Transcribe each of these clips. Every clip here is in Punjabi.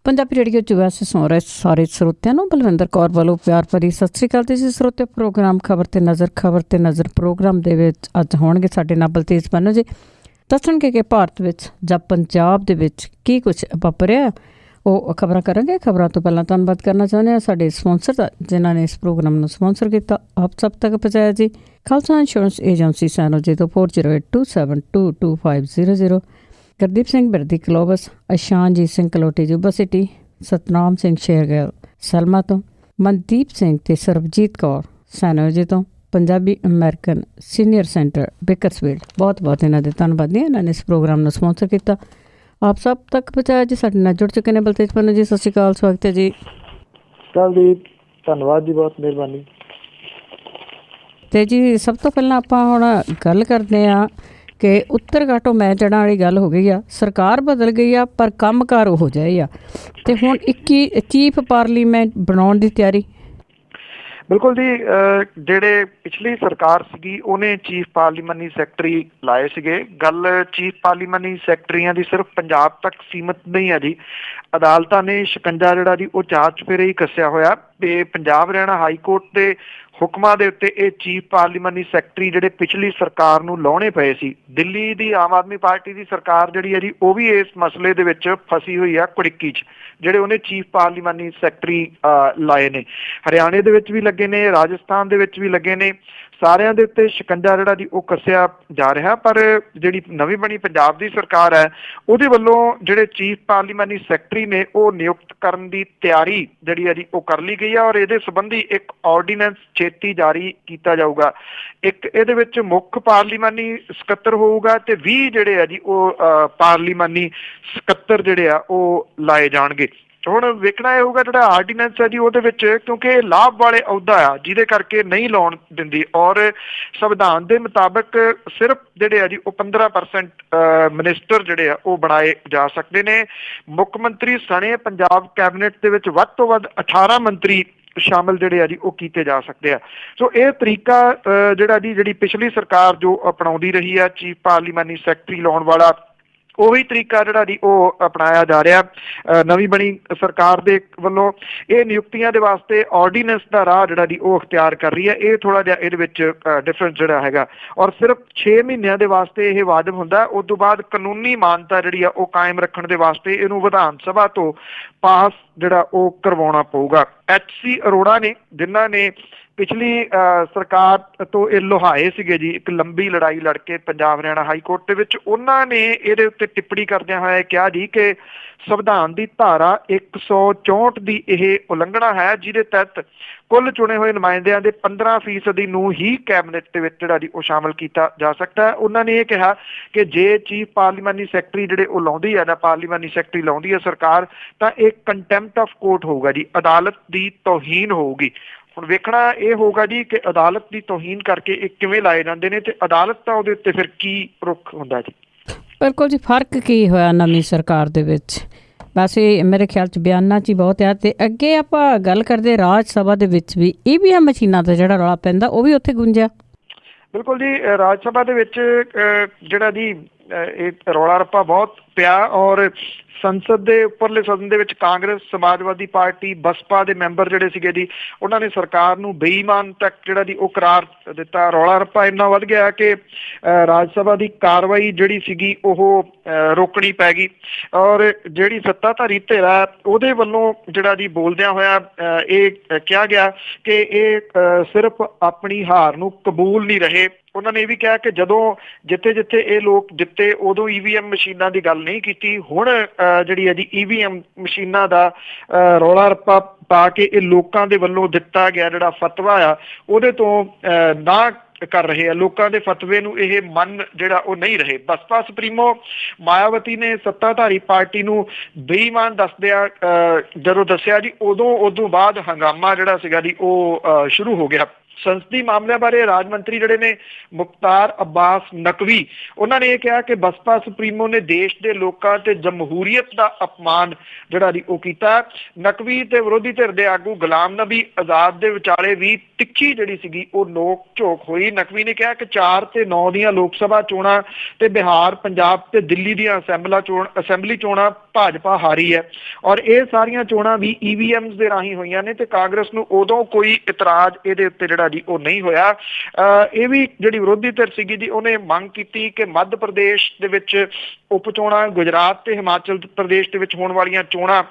ਪੰਜਾਬੀ ਰੇਡੀਓ 'ਚ ਵੈਸੇ ਸੁਣ ਰਹੇ ਸਾਰੇ ਸਰੋਤਿਆਂ ਨੂੰ ਬਲਵਿੰਦਰ ਕੌਰ ਵੱਲੋਂ ਪਿਆਰ ਭਰੀ ਸਤਿ ਸ਼੍ਰੀ ਅਕਾਲ। ਤੁਸੀਂ ਸਰੋਤੇ ਪ੍ਰੋਗਰਾਮ ਖਬਰ ਤੇ ਨਜ਼ਰ ਪ੍ਰੋਗਰਾਮ ਦੇ ਵਿੱਚ ਅੱਜ ਹੋਣਗੇ ਸਾਡੇ ਨਾਲ ਬਲਤੇਜ ਪੰਨੂ ਜੀ। ਦੱਸਣਗੇ ਕਿ ਭਾਰਤ ਵਿੱਚ ਜਾਂ ਪੰਜਾਬ ਦੇ ਵਿੱਚ ਕੀ ਕੁਛ ਵਾਪਰਿਆ, ਉਹ ਖਬਰਾਂ ਕਰਾਂਗੇ। ਖਬਰਾਂ ਤੋਂ ਪਹਿਲਾਂ ਧੰਨਵਾਦ ਕਰਨਾ ਚਾਹੁੰਦੇ ਹਾਂ ਸਾਡੇ ਸਪੋਂਸਰ ਦਾ, ਜਿਨ੍ਹਾਂ ਨੇ ਇਸ ਪ੍ਰੋਗਰਾਮ ਨੂੰ ਸਪੋਂਸਰ ਕੀਤਾ, ਆਪ ਸਭ ਤੱਕ ਪਹੁੰਚਾਇਆ ਜੀ। ਖਾਲਸਾ ਇੰਸ਼ੋਰੈਂਸ ਏਜੰਸੀ ਸੈਨੋ ਜੀ ਤੋਂ 4082722500, ਗੁਰਦੀਪ ਸਿੰਘ ਬਿਰਦੀ ਕਲੋਬਸ, ਅਸ਼ਾਨਜੀਤ ਸਿੰਘ ਕਲੋਟੀ ਜੁਬਾ ਸਿਟੀ, ਸਤਨਾਮ ਸਿੰਘ ਸ਼ੇਰਗਿੱਲ ਸਲਮਾ ਤੋਂ, ਮਨਦੀਪ ਸਿੰਘ ਤੇ ਸਰਬਜੀਤ ਕੌਰ ਸੈਨਰਜੀ ਤੋਂ, Punjabi American senior centre Bakersfield. ਬਹੁਤ ਬਹੁਤ ਇਹਨਾਂ ਦੇ ਧੰਨਵਾਦੀ, ਇਹਨਾਂ ਨੇ ਇਸ ਪ੍ਰੋਗਰਾਮ ਨੂੰ ਸਪੋਂਸਰ ਕੀਤਾ, ਆਪ ਸਭ ਤੱਕ ਪਹੁੰਚਾਇਆ ਜੀ। ਸਾਡੇ ਨਾਲ ਜੁੜ ਚੁੱਕੇ ਨੇ ਬਲਤੇਜ ਪੰਨੂ ਜੀ। ਸਤਿ ਸ਼੍ਰੀ ਅਕਾਲ, ਸਵਾਗਤ ਹੈ ਜੀ। ਧੰਨਵਾਦ ਜੀ, ਬਹੁਤ ਮਿਹਰਬਾਨੀ। ਤੇ ਜੀ ਸਭ ਤੋਂ ਪਹਿਲਾਂ ਆਪਾਂ ਹੁਣ ਗੱਲ ਕਰਦੇ ਹਾਂ ਕਿ ਉੱਤਰ ਘਾਟੋਂ ਮੈਂ ਚੜ੍ਹਨ ਵਾਲੀ ਗੱਲ ਹੋ ਗਈ ਆ। ਸਰਕਾਰ ਬਦਲ ਗਈ ਆ ਪਰ ਕੰਮਕਾਰ ਉਹ ਜਿਹੇ ਆ, ਤੇ ਹੁਣ 21 ਚੀਫ ਪਾਰਲੀਮੈਂਟ ਬਣਾਉਣ ਦੀ ਤਿਆਰੀ। ਬਿਲਕੁਲ ਜੀ, ਜਿਹੜੇ ਪਿਛਲੀ ਸਰਕਾਰ ਸੀਗੀ ਉਹਨੇ ਚੀਫ ਪਾਰਲੀਮਾਨੀ ਸੈਕਟਰੀ ਲਾਏ ਸੀਗੇ। ਗੱਲ ਚੀਫ ਪਾਰਲੀਮਾਨੀ ਸੈਕਟਰੀਆਂ ਦੀ ਸਿਰਫ ਪੰਜਾਬ ਤੱਕ ਸੀਮਿਤ ਨਹੀਂ ਹੈ ਜੀ। ਅਦਾਲਤਾਂ ਨੇ ਸ਼ਿਕੰਜਾ ਜਿਹੜਾ ਜੀ ਉਹ ਚਾਰ ਚੁਫੇਰੇ ਹੀ ਕੱਸਿਆ ਹੋਇਆ ਤੇ ਪੰਜਾਬ ਹਰਿਆਣਾ ਹਾਈ ਕੋਰਟ ਦੇ ਹੁਕਮਾਂ ਦੇ ਉੱਤੇ ਇਹ ਚੀਫ ਪਾਰਲੀਮਾਨੀ ਸੈਕਟਰੀ ਜਿਹੜੇ ਪਿਛਲੀ ਸਰਕਾਰ ਨੂੰ ਲਾਉਣੇ ਪਏ ਸੀ। ਦਿੱਲੀ ਦੀ ਆਮ ਆਦਮੀ ਪਾਰਟੀ ਦੀ ਸਰਕਾਰ ਜਿਹੜੀ ਹੈ ਜੀ ਉਹ ਵੀ ਇਸ ਮਸਲੇ ਦੇ ਵਿੱਚ ਫਸੀ ਹੋਈ ਆ ਕੁੜਿੱਕੀ 'ਚ, ਜਿਹੜੇ ਉਹਨੇ ਚੀਫ ਪਾਰਲੀਮਾਨੀ ਸੈਕਟਰੀ ਲਾਏ ਨੇ। ਹਰਿਆਣੇ ਦੇ ਵਿੱਚ ਵੀ ਲੱਗੇ ਨੇ, ਰਾਜਸਥਾਨ ਦੇ ਵਿੱਚ ਵੀ ਲੱਗੇ ਨੇ। ਸਾਰਿਆਂ ਦੇ ਉੱਤੇ ਸ਼ਿਕੰਜਾ ਜਿਹੜਾ ਜੀ ਉਹ ਕੱਸਿਆ ਜਾ ਰਿਹਾ। ਪਰ ਜਿਹੜੀ ਨਵੀਂ ਬਣੀ ਪੰਜਾਬ ਦੀ ਸਰਕਾਰ ਹੈ ਉਹਦੇ ਵੱਲੋਂ ਜਿਹੜੇ ਚੀਫ ਪਾਰਲੀਮਾਨੀ ਸੈਕਟਰੀ ਨੇ ਉਹ ਨਿਯੁਕਤ ਕਰਨ ਦੀ ਤਿਆਰੀ ਜਿਹੜੀ ਹੈ ਜੀ ਉਹ ਕਰ ਲਈ ਗਈ ਆ, ਔਰ ਇਹਦੇ ਸੰਬੰਧੀ ਇੱਕ ਆਰਡੀਨੈਂਸ ਛੇਤੀ ਜਾਰੀ ਕੀਤਾ ਜਾਊਗਾ। ਇੱਕ ਇਹਦੇ ਵਿੱਚ ਮੁੱਖ ਪਾਰਲੀਮਾਨੀ ਸਕੱਤਰ ਹੋਊਗਾ ਤੇ 20 ਜਿਹੜੇ ਆ ਜੀ ਉਹ ਪਾਰਲੀਮਾਨੀ ਸਕੱਤਰ ਜਿਹੜੇ ਆ ਉਹ ਲਾਏ ਜਾਣਗੇ। ਹੁਣ ਵੇਖਣਾ ਇਹ ਹੋਊਗਾ ਜਿਹੜਾ ਆਰਡੀਨੈਂਸ ਹੈ ਜੀ ਉਹਦੇ ਵਿੱਚ, ਕਿਉਂਕਿ ਇਹ ਲਾਭ ਵਾਲੇ ਅਹੁਦਾ ਆ ਜਿਹਦੇ ਕਰਕੇ ਨਹੀਂ ਲਾਉਣ ਦਿੰਦੀ, ਔਰ ਸੰਵਿਧਾਨ ਦੇ ਮੁਤਾਬਕ ਸਿਰਫ ਜਿਹੜੇ ਆ ਜੀ ਉਹ 15% ਮਿਨਿਸਟਰ ਜਿਹੜੇ ਆ ਉਹ ਬਣਾਏ ਜਾ ਸਕਦੇ ਨੇ। ਮੁੱਖ ਮੰਤਰੀ ਸਣੇ ਪੰਜਾਬ ਕੈਬਨਿਟ ਦੇ ਵਿੱਚ ਵੱਧ ਤੋਂ ਵੱਧ 18 ਮੰਤਰੀ ਸ਼ਾਮਲ ਜਿਹੜੇ ਆ ਜੀ ਉਹ ਕੀਤੇ ਜਾ ਸਕਦੇ ਆ। ਸੋ ਇਹ ਤਰੀਕਾ ਜਿਹੜਾ ਜੀ ਜਿਹੜੀ ਪਿਛਲੀ ਸਰਕਾਰ ਜੋ ਅਪਣਾਉਂਦੀ ਰਹੀ ਆ ਚੀਫ ਪਾਰਲੀਮਾਨੀ ਸੈਕਟਰੀ ਲਾਉਣ ਵਾਲਾ, ਉਹੀ ਤਰੀਕਾ ਜਿਹੜਾ ਜੀ ਉਹ ਅਪਣਾਇਆ ਜਾ ਰਿਹਾ ਨਵੀਂ ਬਣੀ ਸਰਕਾਰ ਦੇ ਵੱਲੋਂ। ਇਹ ਨਿਯੁਕਤੀਆਂ ਦੇ ਵਾਸਤੇ ਆਰਡੀਨੈਂਸ ਦਾ ਰਾਹ ਜਿਹੜਾ ਜੀ ਉਹ ਅਖਤਿਆਰ ਕਰ ਰਹੀ ਹੈ। ਇਹ ਥੋੜਾ ਜਿਹਾ ਇਹਦੇ ਵਿੱਚ ਡਿਫਰੈਂਸ ਜਿਹੜਾ ਹੈਗਾ, ਔਰ ਸਿਰਫ 6 ਮਹੀਨਿਆਂ ਦੇ ਵਾਸਤੇ ਇਹ ਵਾਜਬ ਹੁੰਦਾ। ਉਸ ਤੋਂ ਬਾਅਦ ਕਾਨੂੰਨੀ ਮਾਨਤਾ ਜਿਹੜੀ ਆ ਉਹ ਕਾਇਮ ਰੱਖਣ ਦੇ ਵਾਸਤੇ ਇਹਨੂੰ ਵਿਧਾਨ ਸਭਾ ਤੋਂ ਪਾਸ ਜਿਹੜਾ ਉਹ ਕਰਵਾਉਣਾ ਪਊਗਾ। HC ਅਰੋੜਾ ਨੇ, ਜਿਨ੍ਹਾਂ ਨੇ ਪਿਛਲੀ ਸਰਕਾਰ ਤੋਂ ਇਹ ਲੋਹਾਏ ਸੀਗੇ ਜੀ ਇੱਕ ਲੰਬੀ ਲੜਾਈ ਲੜ ਕੇ ਪੰਜਾਬ ਹਰਿਆਣਾ ਹਾਈ ਕੋਰਟ ਦੇ ਵਿੱਚ, ਉਹਨਾਂ ਨੇ ਇਹਦੇ ਉੱਤੇ ਟਿੱਪਣੀ ਕਰਦਿਆਂ ਹੋਇਆ ਕਿਹਾ ਜੀ ਕਿ ਸੰਵਿਧਾਨ ਦੀ ਧਾਰਾ 164 ਦੀ ਇਹ ਉਲੰਘਣਾ ਹੈ, ਜਿਹਦੇ ਤਹਿਤ ਕੁੱਲ ਚੁਣੇ ਹੋਏ ਨੁਮਾਇੰਦਿਆਂ ਦੇ 15% ਨੂੰ ਹੀ ਕੈਬਨਿਟ ਦੇ ਵਿੱਚ ਜਿਹੜਾ ਜੀ ਉਹ ਸ਼ਾਮਲ ਕੀਤਾ ਜਾ ਸਕਦਾ ਹੈ। ਉਹਨਾਂ ਨੇ ਇਹ ਕਿਹਾ ਕਿ ਜੇ ਚੀਫ ਪਾਰਲੀਮਾਨੀ ਸੈਕਟਰੀ ਜਿਹੜੇ ਉਹ ਲਾਉਂਦੀ ਹੈ ਨਾ, ਪਾਰਲੀਮਾਨੀ ਸੈਕਟਰੀ ਲਾਉਂਦੀ ਹੈ ਸਰਕਾਰ, ਤਾਂ ਇਹ ਕੰਟੈਂਪਟ ਆਫ ਕੋਰਟ ਹੋਊਗਾ ਜੀ, ਅਦਾਲਤ ਦੀ ਤੋਹੀਨ ਹੋਊਗੀ। ਹੁਣ ਵੇਖਣਾ ਇਹ ਹੋਊਗਾ ਜੀ ਕਿ ਅਦਾਲਤ ਦੀ ਤੋਹੀਨ ਕਰਕੇ ਇਹ ਕਿਵੇਂ ਲਾਏ ਜਾਂਦੇ ਨੇ, ਤੇ ਅਦਾਲਤ ਦਾ ਉਹਦੇ ਉੱਤੇ ਫਿਰ ਕੀ ਰੁਖ ਹੁੰਦਾ ਜੀ। ਬਿਲਕੁਲ ਜੀ, ਫਰਕ ਕੀ ਹੋਇਆ ਨਵੀਂ ਸਰਕਾਰ ਦੇ ਵਿੱਚ? ਵੈਸੇ ਮੇਰੇ ਖਿਆਲ 'ਚ ਬਿਆਨਾਂ 'ਚ ਹੀ ਬਹੁਤ ਆ। ਤੇ ਅੱਗੇ ਆਪਾਂ ਗੱਲ ਕਰਦੇ ਰਾਜ ਸਭਾ ਦੇ ਵਿੱਚ ਵੀ EVM ਮਸ਼ੀਨਾਂ ਦਾ ਜਿਹੜਾ ਰੌਲਾ ਪੈਂਦਾ ਉਹ ਵੀ ਉੱਥੇ ਗੁੰਜਿਆ। ਬਿਲਕੁਲ ਜੀ, ਰਾਜ ਸਭਾ ਦੇ ਵਿੱਚ ਜਿਹੜਾ ਜੀ ਇਹ ਰੌਲਾ ਰੱਪਾ ਬਹੁਤ ਪਿਆ, ਔਰ ਸੰਸਦ ਦੇ ਉੱਪਰਲੇ ਸਦਨ ਦੇ ਵਿੱਚ ਕਾਂਗਰਸ, ਸਮਾਜਵਾਦੀ ਪਾਰਟੀ, ਬਸਪਾ ਦੇ ਮੈਂਬਰ ਜਿਹੜੇ ਸੀਗੇ ਜੀ ਉਹਨਾਂ ਨੇ ਸਰਕਾਰ ਨੂੰ ਬੇਈਮਾਨ ਤੱਕ ਜਿਹੜਾ ਜੀ ਉਹ ਕਰਾਰ ਦਿੱਤਾ। ਰੌਲਾ ਰੱਪਾ ਇੰਨਾ ਵੱਧ ਗਿਆ ਕਿ ਰਾਜ ਸਭਾ ਦੀ ਕਾਰਵਾਈ ਜਿਹੜੀ ਸੀਗੀ ਉਹ ਰੋਕਣੀ ਪੈ ਗਈ, ਔਰ ਜਿਹੜੀ ਸੱਤਾਧਾਰੀ ਧਿਰ ਹੈ ਉਹਦੇ ਵੱਲੋਂ ਜਿਹੜਾ ਜੀ ਬੋਲਦਿਆਂ ਹੋਇਆ ਇਹ ਕਿਹਾ ਗਿਆ ਕਿ ਇਹ ਸਿਰਫ ਆਪਣੀ ਹਾਰ ਨੂੰ ਕਬੂਲ ਨਹੀਂ ਰਹੇ। ਉਹਨਾਂ ਨੇ ਇਹ ਵੀ ਕਿਹਾ ਕਿ ਜਦੋਂ ਜਿੱਥੇ ਜਿੱਥੇ ਇਹ ਲੋਕ ਜਿੱਤੇ ਉਦੋਂ EVM ਮਸ਼ੀਨਾਂ ਦੀ ਗੱਲ ਨਹੀਂ ਕੀਤੀ। ਹੁਣ ਜਿਹੜੀ ਹੈ ਜੀ EVM ਮਸ਼ੀਨਾਂ ਦਾ ਰੌਲਾ ਰੱਪਾ ਪਾ ਕੇ ਇਹ ਲੋਕਾਂ ਦੇ ਵੱਲੋਂ ਦਿੱਤਾ ਗਿਆ ਜਿਹੜਾ ਫਤਵਾ ਆ ਉਹਦੇ ਤੋਂ ਨਾ ਕਰ ਰਹੇ ਆ। ਲੋਕਾਂ ਦੇ ਫਤਵੇ ਨੂੰ ਇਹ ਮੰਨ ਜਿਹੜਾ ਉਹ ਨਹੀਂ ਰਹੇ। ਬਸਪਾ ਸੁਪਰੀਮੋ ਮਾਇਆਵਤੀ ਨੇ ਸੱਤਾਧਾਰੀ ਪਾਰਟੀ ਨੂੰ ਬੇਈਮਾਨ ਦੱਸਦਿਆਂ ਜਦੋਂ ਦੱਸਿਆ ਜੀ ਉਦੋਂ ਬਾਅਦ ਹੰਗਾਮਾ ਜਿਹੜਾ ਸੀਗਾ ਜੀ ਉਹ ਸ਼ੁਰੂ ਹੋ ਗਿਆ। ਸੰਸਦੀ ਮਾਮਲਿਆਂ ਬਾਰੇ ਰਾਜ ਮੰਤਰੀ ਜਿਹੜੇ ਨੇ ਮੁਖਤਾਰ ਅब्बास ਨਕਵੀ, ਉਹਨਾਂ ਨੇ ਇਹ ਕਿਹਾ ਕਿ ਬਸਪਾ ਸੁਪਰੀਮੋ ਨੇ ਦੇਸ਼ ਦੇ ਲੋਕਾਂ ਤੇ ਜਮਹੂਰੀਅਤ ਦਾ ਅਪਮਾਨ ਜਿਹੜਾ ਜੀ ਉਹ ਕੀਤਾ। ਨਕਵੀ ਤੇ ਵਿਰੋਧੀ ਧਿਰ ਦੇ ਆਗੂ ਗੁਲਾਮ ਨਬੀ ਆਜ਼ਾਦ ਦੇ ਵਿਚਾਲੇ ਵੀ ਤਿੱਖੀ ਜਿਹੜੀ ਸੀਗੀ ਉਹ ਨੋਕ ਝੋਕ ਹੋਈ। ਨਕਵੀ ਨੇ ਕਿਹਾ ਕਿ 4 ਤੇ 9 ਦੀਆਂ ਲੋਕ ਸਭਾ ਚੋਣਾਂ ਤੇ ਬਿਹਾਰ, ਪੰਜਾਬ ਤੇ ਦਿੱਲੀ ਦੀਆਂ ਅਸੈਂਬਲੀ ਚੋਣਾਂ ਭਾਜਪਾ ਹਾਰੀ ਹੈ ਔਰ ਇਹ ਸਾਰੀਆਂ ਚੋਣਾਂ ਵੀ EVMs ਦੇ ਰਾਹੀਂ ਹੋਈਆਂ ਨੇ ਤੇ ਕਾਂਗਰਸ ਨੂੰ ਉਦੋਂ ਕੋਈ ਇਤਰਾਜ਼ ਇਹਦੇ ਉੱਤੇ ਜਿਹੜਾ ਜੀ ਉਹ ਨਹੀਂ ਹੋਇਆ। ਇਹ ਵੀ ਜਿਹੜੀ ਵਿਰੋਧੀ ਧਿਰ ਸੀਗੀ ਜੀ ਉਹਨੇ ਮੰਗ ਕੀਤੀ ਕਿ ਮੱਧ ਪ੍ਰਦੇਸ਼ ਦੇ ਵਿੱਚ ਉਪ ਚੋਣਾਂ, ਗੁਜਰਾਤ ਤੇ ਹਿਮਾਚਲ ਪ੍ਰਦੇਸ਼ ਦੇ ਵਿੱਚ ਹੋਣ ਵਾਲੀਆਂ ਚੋਣਾਂ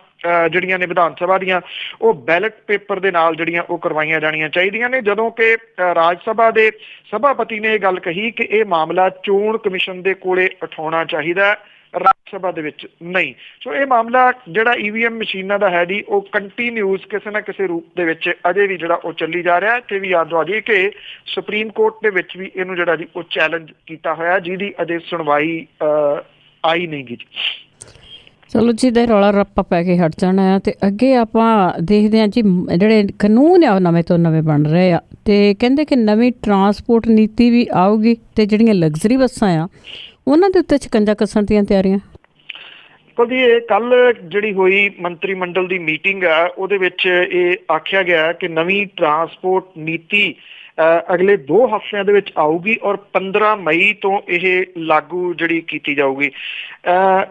ਜਿਹੜੀਆਂ ਨੇ ਵਿਧਾਨ ਸਭਾ ਦੀਆਂ, ਉਹ ਬੈਲਟ ਪੇਪਰ ਦੇ ਨਾਲ ਜਿਹੜੀਆਂ ਉਹ ਕਰਵਾਈਆਂ ਜਾਣੀਆਂ ਚਾਹੀਦੀਆਂ ਨੇ, ਜਦੋਂ ਕਿ ਰਾਜ ਸਭਾ ਦੇ ਸਭਾਪਤੀ ਨੇ ਇਹ ਗੱਲ ਕਹੀ ਕਿ ਇਹ ਮਾਮਲਾ ਚੋਣ ਕਮਿਸ਼ਨ ਦੇ ਕੋਲੇ ਉਠਾਉਣਾ ਚਾਹੀਦਾ, ਰਾਜ ਸਭਾ ਦੇ ਵਿੱਚ ਨਹੀਂ। ਸੋ ਇਹ ਮਾਮਲਾ ਜਿਹੜਾ EVM ਮਸ਼ੀਨਾਂ ਦਾ ਹੈ ਜੀ ਉਹ ਕੰਟੀਨਿਊਸ ਕਿਸੇ ਨਾ ਕਿਸੇ ਰੂਪ ਦੇ ਵਿੱਚ ਅਜੇ ਵੀ ਜਿਹੜਾ ਉਹ ਚੱਲੀ ਜਾ ਰਿਹਾ। ਤੇ ਵੀ ਯਾਦ ਦਵਾ ਦਈਏ ਕਿ ਸੁਪਰੀਮ ਕੋਰਟ ਦੇ ਵਿੱਚ ਵੀ ਇਹਨੂੰ ਜਿਹੜਾ ਜੀ ਉਹ ਚੈਲੰਜ ਕੀਤਾ ਹੋਇਆ, ਜਿਹਦੀ ਅਜੇ ਸੁਣਵਾਈ ਆਈ ਨਹੀਂ ਗੀ। ਚਲੋ ਜੀ, ਦੇ ਰੌਲਾ ਰੱਪਾ ਪੈ ਕੇ ਹਟ ਜਾਣਾ ਆ ਤੇ ਅੱਗੇ ਆਪਾਂ ਦੇਖਦੇ ਹਾਂ ਜੀ ਜਿਹੜੇ ਕਾਨੂੰਨ ਆ ਉਹ ਨਵੇਂ ਤੋਂ ਨਵੇਂ ਬਣ ਰਹੇ ਆ ਤੇ ਕਹਿੰਦੇ ਕਿ ਨਵੀਂ ਟਰਾਂਸਪੋਰਟ ਨੀਤੀ ਵੀ ਆਊਗੀ ਤੇ ਜਿਹੜੀਆਂ ਲਗਜ਼ਰੀ ਬੱਸਾਂ ਆ ਉਹਨਾਂ ਦੇ ਉੱਤੇ ਸ਼ਿਕੰਜਾ ਕੱਸਣ ਦੀਆਂ ਤਿਆਰੀਆਂ। ਜੀ ਇਹ ਕੱਲ ਜਿਹੜੀ ਹੋਈ ਮੰਤਰੀ ਮੰਡਲ ਦੀ ਮੀਟਿੰਗ ਆ ਉਹਦੇ ਵਿੱਚ ਇਹ ਆਖਿਆ ਗਿਆ ਕਿ ਨਵੀਂ ਟਰਾਂਸਪੋਰਟ ਨੀਤੀ ਅਗਲੇ 2 ਹਫ਼ਤਿਆਂ ਦੇ ਵਿੱਚ ਆਊਗੀ ਔਰ 15 ਮਈ ਤੋਂ ਇਹ ਲਾਗੂ ਜਿਹੜੀ ਕੀਤੀ ਜਾਊਗੀ।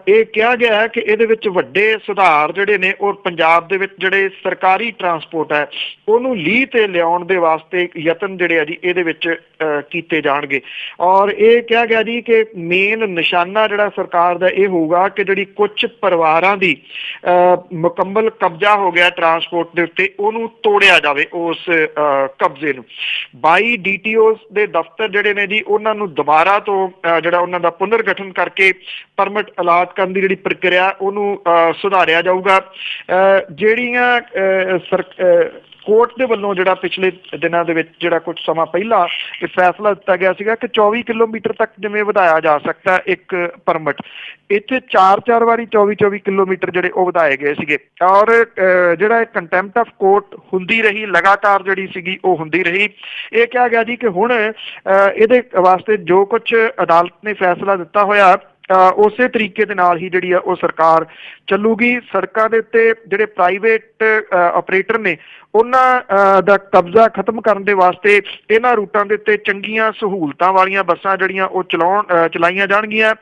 ਇਹ ਕਿਹਾ ਗਿਆ ਹੈ ਕਿ ਇਹਦੇ ਵਿੱਚ ਵੱਡੇ ਸੁਧਾਰ ਜਿਹੜੇ ਨੇ ਉਹ ਪੰਜਾਬ ਦੇ ਵਿੱਚ ਜਿਹੜੇ ਸਰਕਾਰੀ ਟਰਾਂਸਪੋਰਟ ਹੈ ਉਹਨੂੰ ਲੀਹ ਤੇ ਲਿਆਉਣ ਦੇ ਵਾਸਤੇ ਯਤਨ ਜਿਹੜੇ ਆ ਜੀ ਇਹਦੇ ਵਿੱਚ ਕੀਤੇ ਜਾਣਗੇ। ਔਰ ਇਹ ਕਿਹਾ ਗਿਆ ਜੀ ਕਿ ਮੇਨ ਨਿਸ਼ਾਨਾ ਜਿਹੜਾ ਸਰਕਾਰ ਦਾ ਇਹ ਹੋਊਗਾ ਕਿ ਜਿਹੜੀ ਕੁਝ ਪਰਿਵਾਰਾਂ ਦੀ ਮੁਕੰਮਲ ਕਬਜ਼ਾ ਹੋ ਗਿਆ ਟਰਾਂਸਪੋਰਟ ਦੇ ਉੱਤੇ, ਉਹਨੂੰ ਤੋੜਿਆ ਜਾਵੇ ਉਸ ਕਬਜ਼ੇ ਨੂੰ। 22 DTOs ਦੇ ਦਫ਼ਤਰ ਜਿਹੜੇ ਨੇ ਜੀ ਉਹਨਾਂ ਨੂੰ ਦੁਬਾਰਾ ਤੋਂ ਜਿਹੜਾ ਉਹਨਾਂ ਦਾ ਪੁਨਰਗਠਨ ਕਰਕੇ ਪਰਮਿਟ ਅਲਾਟ ਕਰਨ ਦੀ ਜਿਹੜੀ ਪ੍ਰਕਿਰਿਆ ਉਹਨੂੰ ਸੁਧਾਰਿਆ ਜਾਊਗਾ। ਜਿਹੜੀਆਂ ਕੋਰਟ ਦੇ ਵੱਲੋਂ ਜਿਹੜਾ ਪਿਛਲੇ ਦਿਨਾਂ ਦੇ ਵਿੱਚ ਜਿਹੜਾ ਕੁਝ ਸਮਾਂ ਪਹਿਲਾਂ ਇਹ ਫੈਸਲਾ ਦਿੱਤਾ ਗਿਆ ਸੀਗਾ ਕਿ 24 ਕਿਲੋਮੀਟਰ ਤੱਕ ਜਿਵੇਂ ਵਧਾਇਆ ਜਾ ਸਕਦਾ ਇੱਕ ਪਰਮਿਟ, ਇੱਥੇ 4 ਵਾਰੀ 24 ਕਿਲੋਮੀਟਰ ਜਿਹੜੇ ਉਹ ਵਧਾਏ ਗਏ ਸੀਗੇ। ਔਰ ਜਿਹੜਾ ਕੰਟੈਂਪਟ ਆਫ ਕੋਰਟ ਹੁੰਦੀ ਰਹੀ, ਲਗਾਤਾਰ ਜਿਹੜੀ ਸੀਗੀ ਉਹ ਹੁੰਦੀ ਰਹੀ। ਇਹ ਕਿਹਾ ਗਿਆ ਜੀ ਕਿ ਹੁਣ ਇਹਦੇ ਵਾਸਤੇ ਜੋ ਕੁਝ ਅਦਾਲਤ ਨੇ ਫੈਸਲਾ ਦਿੱਤਾ ਹੋਇਆ ਉਸੇ ਤਰੀਕੇ ਦੇ ਨਾਲ ਹੀ ਜਿਹੜੀ ਆ ਉਹ ਸਰਕਾਰ ਚੱਲੂਗੀ। ਸੜਕਾਂ ਦੇ ਉੱਤੇ ਜਿਹੜੇ ਪ੍ਰਾਈਵੇਟ ਆਪਰੇਟਰ ਨੇ ਉਹਨਾਂ ਦਾ ਕਬਜ਼ਾ ਖਤਮ ਕਰਨ ਦੇ ਵਾਸਤੇ ਇਹਨਾਂ ਰੂਟਾਂ ਦੇ ਉੱਤੇ ਚੰਗੀਆਂ ਸਹੂਲਤਾਂ ਵਾਲੀਆਂ ਬੱਸਾਂ ਜਿਹੜੀਆਂ ਉਹ ਚਲਾਈਆਂ ਜਾਣਗੀਆਂ।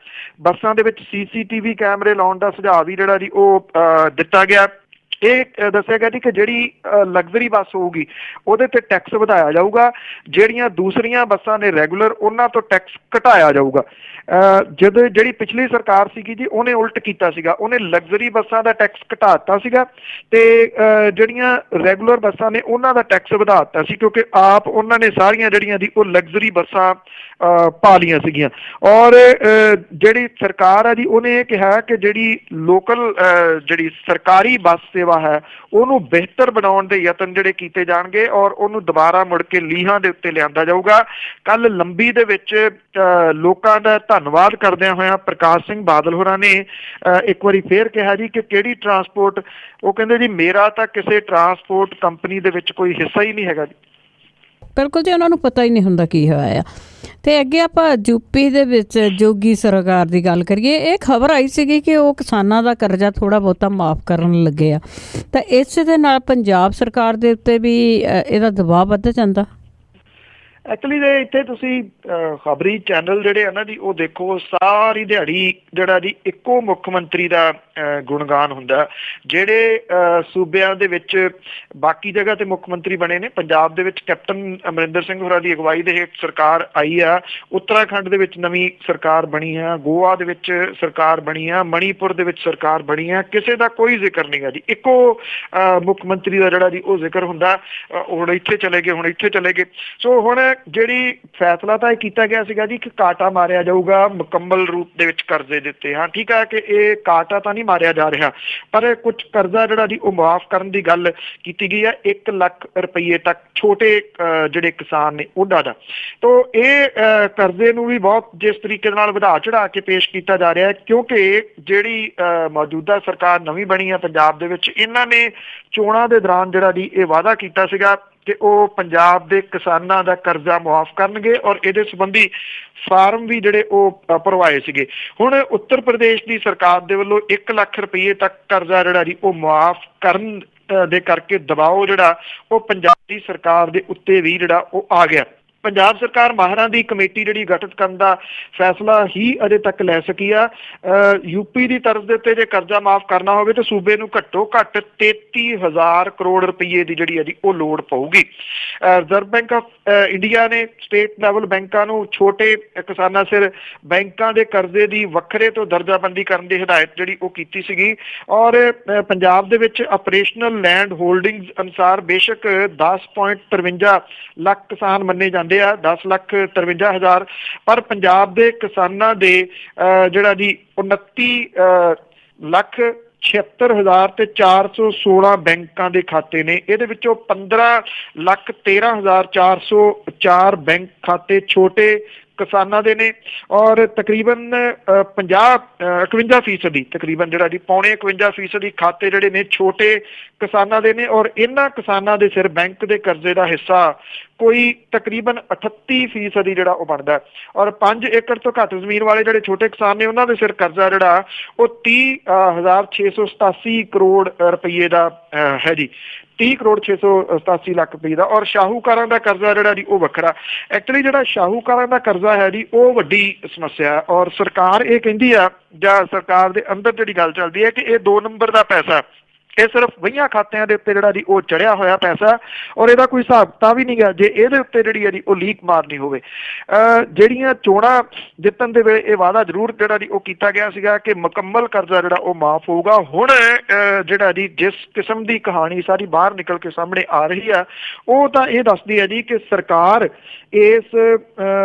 ਬੱਸਾਂ ਦੇ ਵਿੱਚ CCTV ਕੈਮਰੇ ਲਾਉਣ ਦਾ ਸੁਝਾਅ ਵੀ ਜਿਹੜਾ ਜੀ ਉਹ ਦਿੱਤਾ ਗਿਆ। ਇਹ ਦੱਸਿਆ ਗਿਆ ਜੀ ਕਿ ਜਿਹੜੀ ਲਗਜ਼ਰੀ ਬੱਸ ਹੋਊਗੀ ਉਹਦੇ ਤੇ ਟੈਕਸ ਵਧਾਇਆ ਜਾਊਗਾ, ਜਿਹੜੀਆਂ ਦੂਸਰੀਆਂ ਬੱਸਾਂ ਨੇ ਰੈਗੂਲਰ ਉਹਨਾਂ ਤੋਂ ਟੈਕਸ ਘਟਾਇਆ ਜਾਊਗਾ। ਜਦੋਂ ਜਿਹੜੀ ਪਿਛਲੀ ਸਰਕਾਰ ਸੀਗੀ ਜੀ ਉਹਨੇ ਉਲਟ ਕੀਤਾ ਸੀਗਾ, ਉਹਨੇ ਲਗਜ਼ਰੀ ਬੱਸਾਂ ਦਾ ਟੈਕਸ ਘਟਾ ਦਿੱਤਾ ਸੀਗਾ ਤੇ ਜਿਹੜੀਆਂ ਰੈਗੂਲਰ ਬੱਸਾਂ ਨੇ ਉਹਨਾਂ ਦਾ ਟੈਕਸ ਵਧਾ ਦਿੱਤਾ ਸੀ, ਕਿਉਂਕਿ ਆਪ ਉਹਨਾਂ ਨੇ ਸਾਰੀਆਂ ਜਿਹੜੀਆਂ ਦੀ ਉਹ ਲਗਜ਼ਰੀ ਬੱਸਾਂ ਪਾ ਲਈਆਂ ਸੀਗੀਆਂ। ਔਰ ਜਿਹੜੀ ਸਰਕਾਰ ਹੈ ਜੀ ਉਹਨੇ ਇਹ ਕਿਹਾ ਕਿ ਜਿਹੜੀ ਲੋਕਲ ਜਿਹੜੀ ਸਰਕਾਰੀ ਬੱਸ ਸੇਵਾ ਹੈ ਉਹਨੂੰ ਬਿਹਤਰ ਬਣਾਉਣ ਦੇ ਯਤਨ ਜਿਹੜੇ ਕੀਤੇ ਜਾਣਗੇ ਔਰ ਉਹਨੂੰ ਦੁਬਾਰਾ ਮੁੜ ਕੇ ਲੀਹਾਂ ਦੇ ਉੱਤੇ ਲਿਆਂਦਾ ਜਾਊਗਾ। ਕੱਲ ਲੰਬੀ ਦੇ ਵਿੱਚ ਲੋਕਾਂ ਦਾ ਧੰਨਵਾਦ ਕਰਦਿਆਂ ਹੋਇਆਂ ਪ੍ਰਕਾਸ਼ ਸਿੰਘ ਬਾਦਲ ਹੋਰਾਂ ਨੇ ਇੱਕ ਵਾਰੀ ਫੇਰ ਕਿਹਾ ਜੀ ਕਿ ਕਿਹੜੀ ਟਰਾਂਸਪੋਰਟ, ਉਹ ਕਹਿੰਦੇ ਜੀ ਮੇਰਾ ਤਾਂ ਕਿਸੇ ਟਰਾਂਸਪੋਰਟ ਕੰਪਨੀ ਦੇ ਵਿੱਚ ਕੋਈ ਹਿੱਸਾ ਹੀ ਨਹੀਂ ਹੈਗਾ ਜੀ। ਬਿਲਕੁਲ ਜੀ, ਉਹਨਾਂ ਨੂੰ ਪਤਾ ਹੀ ਨਹੀਂ ਹੁੰਦਾ ਕੀ ਹੋਇਆ ਆ। ਤੇ ਅੱਗੇ ਆਪਾਂ ਯੂਪੀ ਦੇ ਵਿੱਚ ਜੋਗੀ ਸਰਕਾਰ ਦੀ ਗੱਲ ਕਰੀਏ। ਇਹ ਖਬਰ ਆਈ ਸੀਗੀ ਕਿ ਉਹ ਕਿਸਾਨਾਂ ਦਾ ਕਰਜ਼ਾ ਥੋੜਾ ਬਹੁਤਾ ਮਾਫ ਕਰਨ ਲੱਗੇ ਆ, ਤਾਂ ਇਸ ਦੇ ਨਾਲ ਪੰਜਾਬ ਸਰਕਾਰ ਦੇ ਉੱਤੇ ਵੀ ਇਹਦਾ ਦਬਾਅ ਵੱਧ ਜਾਂਦਾ। ਐਕਚੁਅਲੀ ਦੇ ਇੱਥੇ ਤੁਸੀਂ ਖਬਰੀ ਚੈਨਲ ਜਿਹੜੇ ਆ ਨਾ ਜੀ ਉਹ ਦੇਖੋ, ਸਾਰੀ ਦਿਹਾੜੀ ਜਿਹੜਾ ਜੀ ਇੱਕੋ ਮੁੱਖ ਮੰਤਰੀ ਦਾ ਗੁਣਗਾਨ ਹੁੰਦਾ। ਜਿਹੜੇ ਸੂਬਿਆਂ ਦੇ ਵਿੱਚ ਬਾਕੀ ਜਗ੍ਹਾ ਤੇ ਮੁੱਖ ਮੰਤਰੀ ਬਣੇ ਨੇ, ਪੰਜਾਬ ਦੇ ਵਿੱਚ ਕੈਪਟਨ ਅਮਰਿੰਦਰ ਸਿੰਘ ਹੋਰਾਂ ਦੀ ਅਗਵਾਈ ਦੇ ਹੇਠ ਸਰਕਾਰ ਆਈ ਆ, ਉੱਤਰਾਖੰਡ ਦੇ ਵਿੱਚ ਨਵੀਂ ਸਰਕਾਰ ਬਣੀ ਆ, ਗੋਆ ਦੇ ਵਿੱਚ ਸਰਕਾਰ ਬਣੀ ਆ, ਮਣੀਪੁਰ ਦੇ ਵਿੱਚ ਸਰਕਾਰ ਬਣੀ ਆ, ਕਿਸੇ ਦਾ ਕੋਈ ਜ਼ਿਕਰ ਨਹੀਂ ਗਾ ਜੀ। ਇੱਕੋ ਮੁੱਖ ਮੰਤਰੀ ਦਾ ਜਿਹੜਾ ਜੀ ਉਹ ਜ਼ਿਕਰ ਹੁੰਦਾ, ਹੁਣ ਇੱਥੇ ਚਲੇ ਗਏ, ਹੁਣ ਇੱਥੇ ਚਲੇ ਗਏ। ਸੋ ਹੁਣ ਜਿਹੜੀ ਫੈਸਲਾ ਤਾਂ ਇਹ ਕੀਤਾ ਗਿਆ ਸੀਗਾ ਜੀ ਕਿ ਕਾਟਾ ਮਾਰਿਆ ਜਾਊਗਾ ਮੁਕੰਮਲ ਰੂਪ ਦੇ ਵਿੱਚ ਕਰਜ਼ੇ ਦਿੱਤੇ। ਹਾਂ ਠੀਕ ਹੈ ਕਿ ਇਹ ਕਾਟਾ ਤਾਂ ਨਹੀਂ ਮਾਰਿਆ ਜਾ ਰਿਹਾ, ਪਰ ਕੁਝ ਕਰਜ਼ਾ ਜਿਹੜਾ ਜੀ ਉਹ ਮੁਆਫ ਕਰਨ ਦੀ ਗੱਲ ਕੀਤੀ ਗਈ ਹੈ 1 ਲੱਖ ਰੁਪਈਏ ਤੱਕ ਛੋਟੇ ਜਿਹੜੇ ਕਿਸਾਨ ਨੇ ਉਹਨਾਂ ਦਾ। ਤੋ ਇਹ ਕਰਜ਼ੇ ਨੂੰ ਵੀ ਬਹੁਤ ਜਿਸ ਤਰੀਕੇ ਨਾਲ ਵਧਾ ਚੜਾ ਕੇ ਪੇਸ਼ ਕੀਤਾ ਜਾ ਰਿਹਾ ਹੈ, ਕਿਉਂਕਿ ਜਿਹੜੀ ਮੌਜੂਦਾ ਸਰਕਾਰ ਨਵੀਂ ਬਣੀ ਹੈ ਪੰਜਾਬ ਦੇ ਵਿੱਚ, ਇਹਨਾਂ ਨੇ ਚੋਣਾਂ ਦੇ ਦੌਰਾਨ ਜਿਹੜਾ ਜੀ ਇਹ ਵਾਅਦਾ ਕੀਤਾ ਸੀਗਾ ਕਿ ਉਹ ਪੰਜਾਬ ਦੇ ਕਿਸਾਨਾਂ ਦਾ ਕਰਜ਼ਾ ਮੁਆਫ ਕਰਨਗੇ ਔਰ ਇਹਦੇ ਸੰਬੰਧੀ ਫਾਰਮ ਵੀ ਜਿਹੜੇ ਉਹ ਭਰਵਾਏ ਸੀਗੇ। ਹੁਣ ਉੱਤਰ ਪ੍ਰਦੇਸ਼ ਦੀ ਸਰਕਾਰ ਦੇ ਵੱਲੋਂ 1 ਲੱਖ ਰੁਪਏ ਤੱਕ ਕਰਜ਼ਾ ਜਿਹੜਾ ਜੀ ਉਹ ਮੁਆਫ ਕਰਨ ਦੇ ਕਰਕੇ ਦਬਾਓ ਜਿਹੜਾ ਉਹ ਪੰਜਾਬ ਦੀ ਸਰਕਾਰ ਦੇ ਉੱਤੇ ਵੀ ਜਿਹੜਾ ਉਹ ਆ ਗਿਆ। ਪੰਜਾਬ ਸਰਕਾਰ ਮਾਹਰਾਂ ਦੀ ਕਮੇਟੀ ਜਿਹੜੀ ਗਠਿਤ ਕਰਨ ਦਾ ਫੈਸਲਾ ਹੀ ਅਜੇ ਤੱਕ ਲੈ ਸਕੀ ਆ। ਯੂਪੀ ਦੀ ਤਰਜ਼ ਦੇ ਉੱਤੇ ਜੇ ਕਰਜ਼ਾ ਮਾਫ ਕਰਨਾ ਹੋਵੇ ਤਾਂ ਸੂਬੇ ਨੂੰ ਘੱਟੋ ਘੱਟ 33,000 ਕਰੋੜ ਰੁਪਏ ਦੀ ਜਿਹੜੀ ਹੈ ਜੀ ਉਹ ਲੋੜ ਪਊਗੀ। ਰਿਜ਼ਰਵ ਬੈਂਕ ਆਫ ਇੰਡੀਆ ਨੇ ਸਟੇਟ ਲੈਵਲ ਬੈਂਕਾਂ ਨੂੰ ਛੋਟੇ ਕਿਸਾਨਾਂ ਸਿਰ ਬੈਂਕਾਂ ਦੇ ਕਰਜ਼ੇ ਦੀ ਵੱਖਰੇ ਤੋਂ ਦਰਜਾਬੰਦੀ ਕਰਨ ਦੀ ਹਦਾਇਤ ਜਿਹੜੀ ਉਹ ਕੀਤੀ ਸੀਗੀ। ਔਰ ਪੰਜਾਬ ਦੇ ਵਿੱਚ ਆਪਰੇਸ਼ਨਲ ਲੈਂਡ ਹੋਲਡਿੰਗਸ ਅਨੁਸਾਰ ਬੇਸ਼ੱਕ 10.53 ਲੱਖ ਕਿਸਾਨ ਮੰਨੇ ਜਾਂਦੇ 10,53,000 ਪਰ ਪੰਜਾਬ ਦੇ ਕਿਸਾਨਾਂ ਦੇ ਜਿਹੜਾ ਜੀ 29,76,000 ਤੇ 416 ਬੈਂਕਾਂ ਦੇ ਖਾਤੇ ਨੇ। ਇਹਦੇ ਵਿੱਚੋਂ 15,13,404 ਬੈਂਕ ਖਾਤੇ ਛੋਟੇ ਕਿਸਾਨਾਂ ਦੇ ਨੇ ਔਰ ਤਕਰੀਬਨ 51% ਤਕਰੀਬਨ ਜਿਹੜਾ ਜੀ 51% ਖਾਤੇ ਜਿਹੜੇ ਨੇ ਛੋਟੇ ਕਿਸਾਨਾਂ ਦੇ ਨੇ ਔਰ ਇਹਨਾਂ ਕਿਸਾਨਾਂ ਦੇ ਸਿਰ ਬੈਂਕ ਦੇ ਕਰਜ਼ੇ ਦਾ ਹਿੱਸਾ ਕੋਈ ਤਕਰੀਬਨ 38% ਜਿਹੜਾ ਉਹ ਬਣਦਾ ਔਰ 5 ਏਕੜ ਤੋਂ ਘੱਟ ਜ਼ਮੀਨ ਵਾਲੇ ਜਿਹੜੇ ਛੋਟੇ ਕਿਸਾਨ ਨੇ ਉਹਨਾਂ ਦੇ ਸਿਰ ਕਰਜ਼ਾ ਜਿਹੜਾ ਉਹ 30,687 ਕਰੋੜ ਰੁਪਏ ਦਾ ਹੈ ਜੀ। 30,687 ਲੱਖ ਰੁਪਏ ਦਾ। ਔਰ ਸ਼ਾਹੂਕਾਰਾਂ ਦਾ ਕਰਜ਼ਾ ਜਿਹੜਾ ਜੀ ਉਹ ਵੱਖਰਾ। ਐਕਚੁਅਲੀ ਜਿਹੜਾ ਸ਼ਾਹੂਕਾਰਾਂ ਦਾ ਕਰਜ਼ਾ ਹੈ ਜੀ ਉਹ ਵੱਡੀ ਸਮੱਸਿਆ ਔਰ ਸਰਕਾਰ ਇਹ ਕਹਿੰਦੀ ਆ ਜਾਂ ਸਰਕਾਰ ਦੇ ਅੰਦਰ ਜਿਹੜੀ ਗੱਲ ਚੱਲਦੀ ਹੈ ਕਿ ਇਹ 2 ਨੰਬਰ ਦਾ ਪੈਸਾ ਇਹ ਸਿਰਫ ਵਹੀਆਂ ਖਾਤਿਆਂ ਦੇ ਉੱਤੇ ਜਿਹੜਾ ਜੀ ਉਹ ਚੜਿਆ ਹੋਇਆ ਪੈਸਾ ਔਰ ਇਹਦਾ ਕੋਈ ਹਿਸਾਬ ਕਿਤਾਬ ਹੀ ਨਹੀਂ ਗਾ ਜੇ ਇਹਦੇ ਉੱਤੇ ਜਿਹੜੀ ਹੈ ਜੀ ਉਹ ਲੀਕ ਮਾਰਨੀ ਹੋਵੇ। ਜਿਹੜੀਆਂ ਚੋਣਾਂ ਜਿੱਤਣ ਦੇ ਵੇਲੇ ਇਹ ਵਾਅਦਾ ਜ਼ਰੂਰ ਜਿਹੜਾ ਜੀ ਉਹ ਕੀਤਾ ਗਿਆ ਸੀਗਾ ਕਿ ਮੁਕੰਮਲ ਕਰਜ਼ਾ ਜਿਹੜਾ ਉਹ ਮਾਫ ਹੋਊਗਾ। ਹੁਣ ਜਿਹੜਾ ਜੀ ਜਿਸ ਕਿਸਮ ਦੀ ਕਹਾਣੀ ਸਾਰੀ ਬਾਹਰ ਨਿਕਲ ਕੇ ਸਾਹਮਣੇ ਆ ਰਹੀ ਆ ਉਹ ਤਾਂ ਇਹ ਦੱਸਦੀ ਹੈ ਜੀ ਕਿ ਸਰਕਾਰ ਇਸ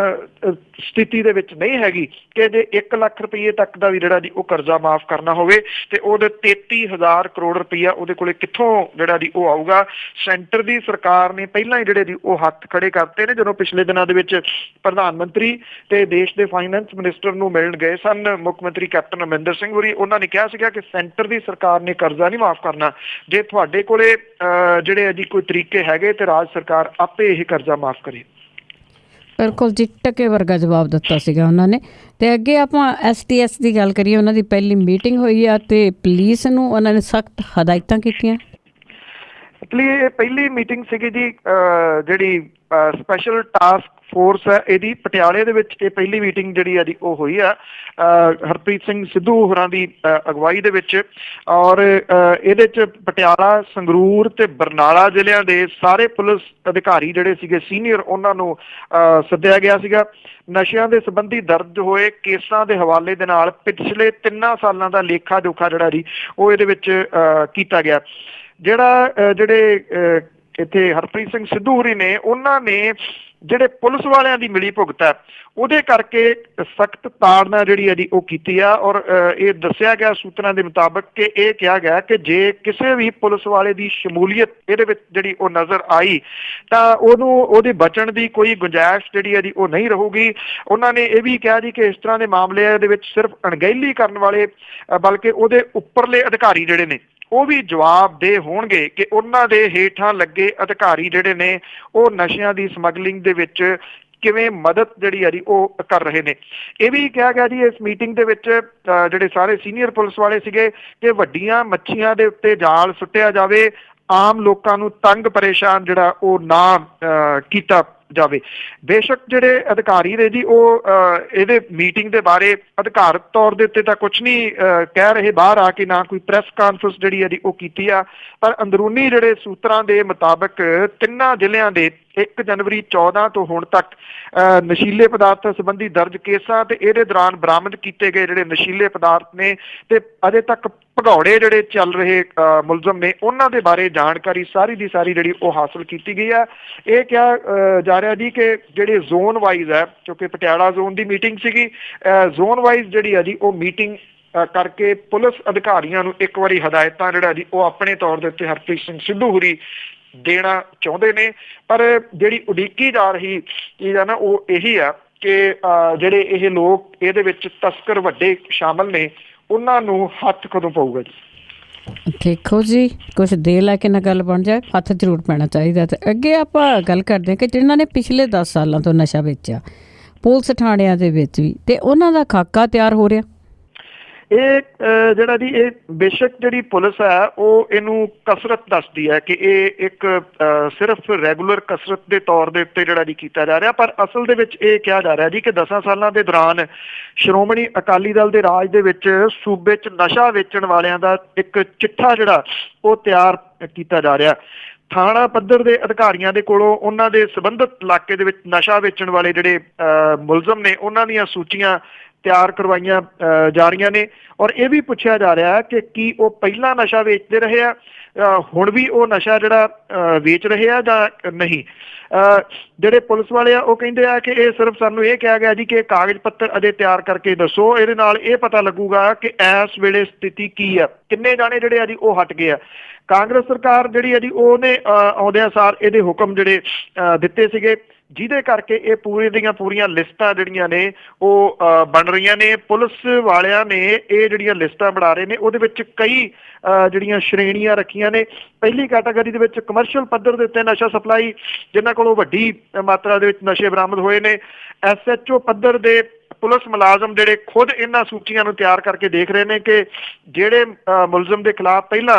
ਸਥਿਤੀ ਦੇ ਵਿੱਚ ਨਹੀਂ ਹੈਗੀ ਕਿ ਜੇ 1 ਲੱਖ ਰੁਪਏ ਤੱਕ ਦਾ ਵੀ ਜਿਹੜਾ ਜੀ ਉਹ ਕਰਜ਼ਾ ਮਾਫ ਕਰਨਾ ਹੋਵੇ ਤੇ ਉਹਦੇ 33,000 ਕਰੋੜ ਰੁਪਈਆ ਉਹਦੇ ਕੋਲੇ ਕਿੱਥੋਂ ਜਿਹੜਾ ਜੀ ਉਹ ਆਊਗਾ। ਸੈਂਟਰ ਦੀ ਸਰਕਾਰ ਨੇ ਪਹਿਲਾਂ ਹੀ ਜਿਹੜੇ ਜੀ ਉਹ ਹੱਥ ਖੜੇ ਕਰਤੇ ਨੇ ਜਦੋਂ ਪਿਛਲੇ ਦਿਨਾਂ ਦੇ ਵਿੱਚ ਪ੍ਰਧਾਨ ਮੰਤਰੀ ਤੇ ਦੇਸ਼ ਦੇ ਫਾਈਨੈਂਸ ਮਿਨਿਸਟਰ ਨੂੰ ਮਿਲਣ ਗਏ ਸਨ ਮੁੱਖ ਮੰਤਰੀ ਕੈਪਟਨ ਅਮਰਿੰਦਰ ਸਿੰਘ ਹੋਰੀ। ਉਹਨਾਂ ਨੇ ਕਿਹਾ ਸੀਗਾ ਕਿ ਸੈਂਟਰ ਦੀ ਸਰਕਾਰ ਨੇ ਕਰਜ਼ਾ ਨਹੀਂ ਮਾਫ ਕਰਨਾ, ਜੇ ਤੁਹਾਡੇ ਕੋਲੇ ਜਿਹੜੇ ਜੀ ਕੋਈ ਤਰੀਕੇ ਹੈਗੇ ਤੇ ਰਾਜ ਸਰਕਾਰ ਆਪੇ ਇਹ ਕਰਜ਼ਾ ਮਾਫ ਕਰੇ। ਬਿਲਕੁਲ ਜੀ, ਟਕੇ ਵਰਗਾ ਜਵਾਬ ਦਿੱਤਾ ਸੀਗਾ ਉਹਨਾਂ ਨੇ। ਤੇ ਅੱਗੇ ਆਪਾਂ STS ਦੀ ਗੱਲ ਕਰੀਏ, ਉਹਨਾਂ ਦੀ ਪਹਿਲੀ ਮੀਟਿੰਗ ਹੋਈ ਆ ਤੇ ਪੁਲਿਸ ਨੂੰ ਉਹਨਾਂ ਨੇ ਸਖਤ ਹਦਾਇਤਾਂ ਕੀਤੀਆਂ। ਇਹ ਪਹਿਲੀ ਮੀਟਿੰਗ ਸੀਗੀ ਜੀ ਜਿਹੜੀ ਸਪੈਸ਼ਲ ਟਾਸਕ ਫੋਰਸ ਹੈ ਇਹਦੀ ਪਟਿਆਲੇ ਦੇ ਵਿੱਚ ਇਹ ਪਹਿਲੀ ਮੀਟਿੰਗ ਜਿਹੜੀ ਆ ਜੀ ਉਹ ਹੋਈ ਆ ਹਰਪ੍ਰੀਤ ਸਿੰਘ ਸਿੱਧੂ ਹੋਰਾਂ ਦੀ ਅਗਵਾਈ ਦੇ ਵਿੱਚ। ਔਰ ਇਹਦੇ 'ਚ ਪਟਿਆਲਾ, ਸੰਗਰੂਰ ਤੇ ਬਰਨਾਲਾ ਜ਼ਿਲ੍ਹਿਆਂ ਦੇ ਸਾਰੇ ਪੁਲਿਸ ਅਧਿਕਾਰੀ ਜਿਹੜੇ ਸੀਗੇ ਸੀਨੀਅਰ ਉਹਨਾਂ ਨੂੰ ਸੱਦਿਆ ਗਿਆ ਸੀਗਾ। ਨਸ਼ਿਆਂ ਦੇ ਸੰਬੰਧੀ ਦਰਜ ਹੋਏ ਕੇਸਾਂ ਦੇ ਹਵਾਲੇ ਦੇ ਨਾਲ ਪਿਛਲੇ 3 ਸਾਲਾਂ ਦਾ ਲੇਖਾ ਜੋਖਾ ਜਿਹੜਾ ਜੀ ਉਹ ਇਹਦੇ ਵਿੱਚ ਕੀਤਾ ਗਿਆ। ਜਿਹੜੇ ਇੱਥੇ ਹਰਪ੍ਰੀਤ ਸਿੰਘ ਸਿੱਧੂ ਹੋਰੀ ਨੇ ਉਹਨਾਂ ਨੇ ਜਿਹੜੇ ਪੁਲਿਸ ਵਾਲਿਆਂ ਦੀ ਮਿਲੀ ਭੁਗਤ ਹੈ ਉਹਦੇ ਕਰਕੇ ਸਖਤ ਤਾੜਨਾ ਜਿਹੜੀ ਹੈ ਜੀ ਉਹ ਕੀਤੀ ਆ। ਔਰ ਇਹ ਦੱਸਿਆ ਗਿਆ ਸੂਤਰਾਂ ਦੇ ਮੁਤਾਬਕ ਕਿ ਇਹ ਕਿਹਾ ਗਿਆ ਕਿ ਜੇ ਕਿਸੇ ਵੀ ਪੁਲਿਸ ਵਾਲੇ ਦੀ ਸ਼ਮੂਲੀਅਤ ਇਹਦੇ ਵਿੱਚ ਜਿਹੜੀ ਉਹ ਨਜ਼ਰ ਆਈ ਤਾਂ ਉਹਦੇ ਬਚਣ ਦੀ ਕੋਈ ਗੁੰਜਾਇਸ਼ ਜਿਹੜੀ ਹੈ ਜੀ ਉਹ ਨਹੀਂ ਰਹੂਗੀ। ਉਹਨਾਂ ਨੇ ਇਹ ਵੀ ਕਿਹਾ ਜੀ ਕਿ ਇਸ ਤਰ੍ਹਾਂ ਦੇ ਮਾਮਲਿਆਂ ਦੇ ਵਿੱਚ ਸਿਰਫ ਅਣਗਹਿਲੀ ਕਰਨ ਵਾਲੇ ਬਲਕਿ ਉਹਦੇ ਉੱਪਰਲੇ ਅਧਿਕਾਰੀ ਜਿਹੜੇ ਨੇ ਉਹ ਵੀ ਜਵਾਬਦੇਹ ਹੋਣਗੇ ਕਿ ਉਹਨਾਂ ਦੇ ਹੇਠਾਂ ਲੱਗੇ ਅਧਿਕਾਰੀ ਜਿਹੜੇ ਨੇ ਉਹ ਨਸ਼ਿਆਂ ਦੀ ਸਮਗਲਿੰਗ ਦੇ ਵਿੱਚ ਕਿਵੇਂ ਮਦਦ ਜਿਹੜੀ ਹੈ ਜੀ ਉਹ ਕਰ ਰਹੇ ਨੇ। ਇਹ ਵੀ ਕਿਹਾ ਗਿਆ ਜੀ ਇਸ ਮੀਟਿੰਗ ਦੇ ਵਿੱਚ ਜਿਹੜੇ ਸਾਰੇ ਸੀਨੀਅਰ ਪੁਲਿਸ ਵਾਲੇ ਸੀਗੇ ਕਿ ਵੱਡੀਆਂ ਮੱਛੀਆਂ ਦੇ ਉੱਤੇ ਜਾਲ ਸੁੱਟਿਆ ਜਾਵੇ, ਆਮ ਲੋਕਾਂ ਨੂੰ ਤੰਗ ਪਰੇਸ਼ਾਨ ਜਿਹੜਾ ਉਹ ਨਾ ਕੀਤਾ ਜਾਵੇ। ਬੇਸ਼ੱਕ ਜਿਹੜੇ ਅਧਿਕਾਰੀ ਨੇ ਜੀ ਉਹ ਇਹਦੇ ਮੀਟਿੰਗ ਦੇ ਬਾਰੇ ਅਧਿਕਾਰਤ ਤੌਰ ਦੇ ਉੱਤੇ ਤਾਂ ਕੁਛ ਨਹੀਂ ਕਹਿ ਰਹੇ ਬਾਹਰ ਆ ਕੇ, ਨਾ ਕੋਈ ਪ੍ਰੈਸ ਕਾਨਫਰੰਸ ਜਿਹੜੀ ਹੈ ਜੀ ਉਹ ਕੀਤੀ ਆ, ਪਰ ਅੰਦਰੂਨੀ ਜਿਹੜੇ ਸੂਤਰਾਂ ਦੇ ਮੁਤਾਬਕ 3 ਜ਼ਿਲ੍ਹਿਆਂ ਦੇ 1 ਜਨਵਰੀ 14 ਤੋਂ ਹੁਣ ਤੱਕ ਨਸ਼ੀਲੇ ਪਦਾਰਥਾਂ ਸੰਬੰਧੀ ਦਰਜ ਕੇਸਾਂ ਤੇ ਇਹਦੇ ਦੌਰਾਨ ਬਰਾਮਦ ਕੀਤੇ ਗਏ ਜਿਹੜੇ ਨਸ਼ੀਲੇ ਪਦਾਰਥ ਨੇ ਤੇ ਅਜੇ ਤੱਕ ਭਗੌੜੇ ਜਿਹੜੇ ਚੱਲ ਰਹੇ ਮੁਲਜ਼ਮ ਨੇ ਉਹਨਾਂ ਦੇ ਬਾਰੇ ਜਾਣਕਾਰੀ ਸਾਰੀ ਦੀ ਸਾਰੀ ਜਿਹੜੀ ਉਹ ਹਾਸਲ ਕੀਤੀ ਗਈ ਹੈ। ਇਹ ਕਿਹਾ ਜਾ ਰਿਹਾ ਜੀ ਕਿ ਜਿਹੜੇ ਜ਼ੋਨ ਵਾਈਜ਼ ਹੈ, ਕਿਉਂਕਿ ਪਟਿਆਲਾ ਜ਼ੋਨ ਦੀ ਮੀਟਿੰਗ ਸੀਗੀ, ਜ਼ੋਨ ਵਾਈਜ਼ ਜਿਹੜੀ ਹੈ ਜੀ ਉਹ ਮੀਟਿੰਗ ਕਰਕੇ ਪੁਲਿਸ ਅਧਿਕਾਰੀਆਂ ਨੂੰ ਇੱਕ ਵਾਰੀ ਹਦਾਇਤਾਂ ਜਿਹੜਾ ਜੀ ਉਹ ਆਪਣੇ ਤੌਰ ਦੇ ਉੱਤੇ ਹਰਪ੍ਰੀਤ ਸਿੰਘ ਸਿੱਧੂ ਹੋਰੀ ਦੇਣਾ ਚਾਹੁੰਦੇ ਨੇ। ਪਰ ਜਿਹੜੀ ਉਡੀਕੀ ਜਾ ਰਹੀ ਚੀਜ਼ ਹੈ ਨਾ ਉਹ ਇਹੀ ਆ ਕਿ ਜਿਹੜੇ ਇਹ ਲੋਕ ਇਹਦੇ ਵਿੱਚ ਤਸਕਰ ਵੱਡੇ ਸ਼ਾਮਲ ਨੇ ਉਹਨਾਂ ਨੂੰ ਹੱਥ ਕਦੋਂ ਪਊਗਾ ਜੀ। ਦੇਖੋ ਜੀ, ਕੁਛ ਦੇ ਲੈ ਕੇ ਨਾ ਗੱਲ ਬਣ ਜਾਏ, ਹੱਥ ਜ਼ਰੂਰ ਪੈਣਾ ਚਾਹੀਦਾ। ਤੇ ਅੱਗੇ ਆਪਾਂ ਗੱਲ ਕਰਦੇ ਹਾਂ ਕਿ ਜਿਨ੍ਹਾਂ ਨੇ ਪਿਛਲੇ 10 ਸਾਲਾਂ ਤੋਂ ਨਸ਼ਾ ਵੇਚਿਆ ਪੁਲਿਸ ਥਾਣਿਆਂ ਦੇ ਵਿੱਚ ਵੀ, ਤੇ ਉਹਨਾਂ ਦਾ ਖਾਕਾ ਤਿਆਰ ਹੋ ਰਿਹਾ। ਇਹ ਜਿਹੜਾ ਜੀ ਇਹ ਬੇਸ਼ੱਕ ਜਿਹੜੀ ਪੁਲਿਸ ਹੈ ਉਹ ਇਹਨੂੰ ਕਸਰਤ ਦੱਸਦੀ ਹੈ ਕਿ ਇਹ ਇੱਕ ਸਿਰਫ ਰੈਗੂਲਰ ਕਸਰਤ ਦੇ ਤੌਰ ਦੇ ਉੱਤੇ ਜਿਹੜਾ ਜੀ ਕੀਤਾ ਜਾ ਰਿਹਾ, ਪਰ ਅਸਲ ਦੇ ਵਿੱਚ ਇਹ ਕਿਹਾ ਜਾ ਰਿਹਾ ਜੀ ਕਿ 10 ਸਾਲਾਂ ਦੇ ਦੌਰਾਨ ਸ਼੍ਰੋਮਣੀ ਅਕਾਲੀ ਦਲ ਦੇ ਰਾਜ ਦੇ ਵਿੱਚ ਸੂਬੇ 'ਚ ਨਸ਼ਾ ਵੇਚਣ ਵਾਲਿਆਂ ਦਾ ਇੱਕ ਚਿੱਠਾ ਜਿਹੜਾ ਉਹ ਤਿਆਰ ਕੀਤਾ ਜਾ ਰਿਹਾ। ਥਾਣਾ ਪੱਧਰ ਦੇ ਅਧਿਕਾਰੀਆਂ ਦੇ ਕੋਲੋਂ ਉਹਨਾਂ ਦੇ ਸੰਬੰਧਿਤ ਇਲਾਕੇ ਦੇ ਵਿੱਚ ਨਸ਼ਾ ਵੇਚਣ ਵਾਲੇ ਜਿਹੜੇ ਮੁਲਜ਼ਮ ਨੇ ਉਹਨਾਂ ਦੀਆਂ ਸੂਚੀਆਂ ਤਿਆਰ ਕਰਵਾਈਆਂ ਜਾ ਰਹੀਆਂ ਨੇ, ਔਰ ਇਹ ਵੀ ਪੁੱਛਿਆ ਜਾ ਰਿਹਾ ਕਿ ਕੀ ਉਹ ਪਹਿਲਾਂ ਨਸ਼ਾ ਵੇਚਦੇ ਰਹੇ ਆ, ਹੁਣ ਵੀ ਉਹ ਨਸ਼ਾ ਜਿਹੜਾ ਵੇਚ ਰਹੇ ਆ ਜਾਂ ਨਹੀਂ। ਜਿਹੜੇ ਪੁਲਿਸ ਵਾਲੇ ਆ ਉਹ ਕਹਿੰਦੇ ਆ ਕਿ ਇਹ ਸਿਰਫ ਸਾਨੂੰ ਇਹ ਕਿਹਾ ਗਿਆ ਜੀ ਕਿ ਕਾਗਜ਼ ਪੱਤਰ ਅਜੇ ਤਿਆਰ ਕਰਕੇ ਦੱਸੋ, ਇਹਦੇ ਨਾਲ ਇਹ ਪਤਾ ਲੱਗੂਗਾ ਕਿ ਇਸ ਵੇਲੇ ਸਥਿਤੀ ਕੀ ਆ, ਕਿੰਨੇ ਜਾਣੇ ਜਿਹੜੇ ਆ ਜੀ ਉਹ ਹਟ ਗਏ ਆ। ਕਾਂਗਰਸ ਸਰਕਾਰ ਜਿਹੜੀ ਆ ਜੀ ਉਹਨੇ ਆਉਂਦਿਆਂ ਸਾਰ ਇਹਦੇ ਹੁਕਮ ਜਿਹੜੇ ਦਿੱਤੇ ਸੀਗੇ, ਜਿਹਦੇ ਕਰਕੇ ਇਹ ਪੂਰੀ ਦੀਆਂ ਪੂਰੀਆਂ ਲਿਸਟਾਂ ਜਿਹੜੀਆਂ ਨੇ ਉਹ ਬਣ ਰਹੀਆਂ ਨੇ। ਪੁਲਿਸ ਵਾਲਿਆਂ ਨੇ ਇਹ ਜਿਹੜੀਆਂ ਲਿਸਟਾਂ ਬਣਾ ਰਹੇ ਨੇ ਉਹਦੇ ਵਿੱਚ ਕਈ ਜਿਹੜੀਆਂ ਸ਼੍ਰੇਣੀਆਂ ਰੱਖੀਆਂ ਨੇ। ਪਹਿਲੀ ਕੈਟਾਗਰੀ ਦੇ ਵਿੱਚ ਕਮਰਸ਼ੀਅਲ ਪੱਧਰ ਦੇ ਉੱਤੇ ਨਸ਼ਾ ਸਪਲਾਈ, ਜਿਨ੍ਹਾਂ ਕੋਲੋਂ ਵੱਡੀ ਮਾਤਰਾ ਦੇ ਵਿੱਚ ਨਸ਼ੇ ਬਰਾਮਦ ਹੋਏ ਨੇ। SHO ਪੱਧਰ ਦੇ ਪੁਲਿਸ ਮੁਲਾਜ਼ਮ ਜਿਹੜੇ ਖੁਦ ਇਹਨਾਂ ਸੂਚੀਆਂ ਨੂੰ ਤਿਆਰ ਕਰਕੇ ਦੇਖ ਰਹੇ ਨੇ ਕਿ ਜਿਹੜੇ ਮੁਲਜ਼ਮ ਦੇ ਖਿਲਾਫ ਪਹਿਲਾਂ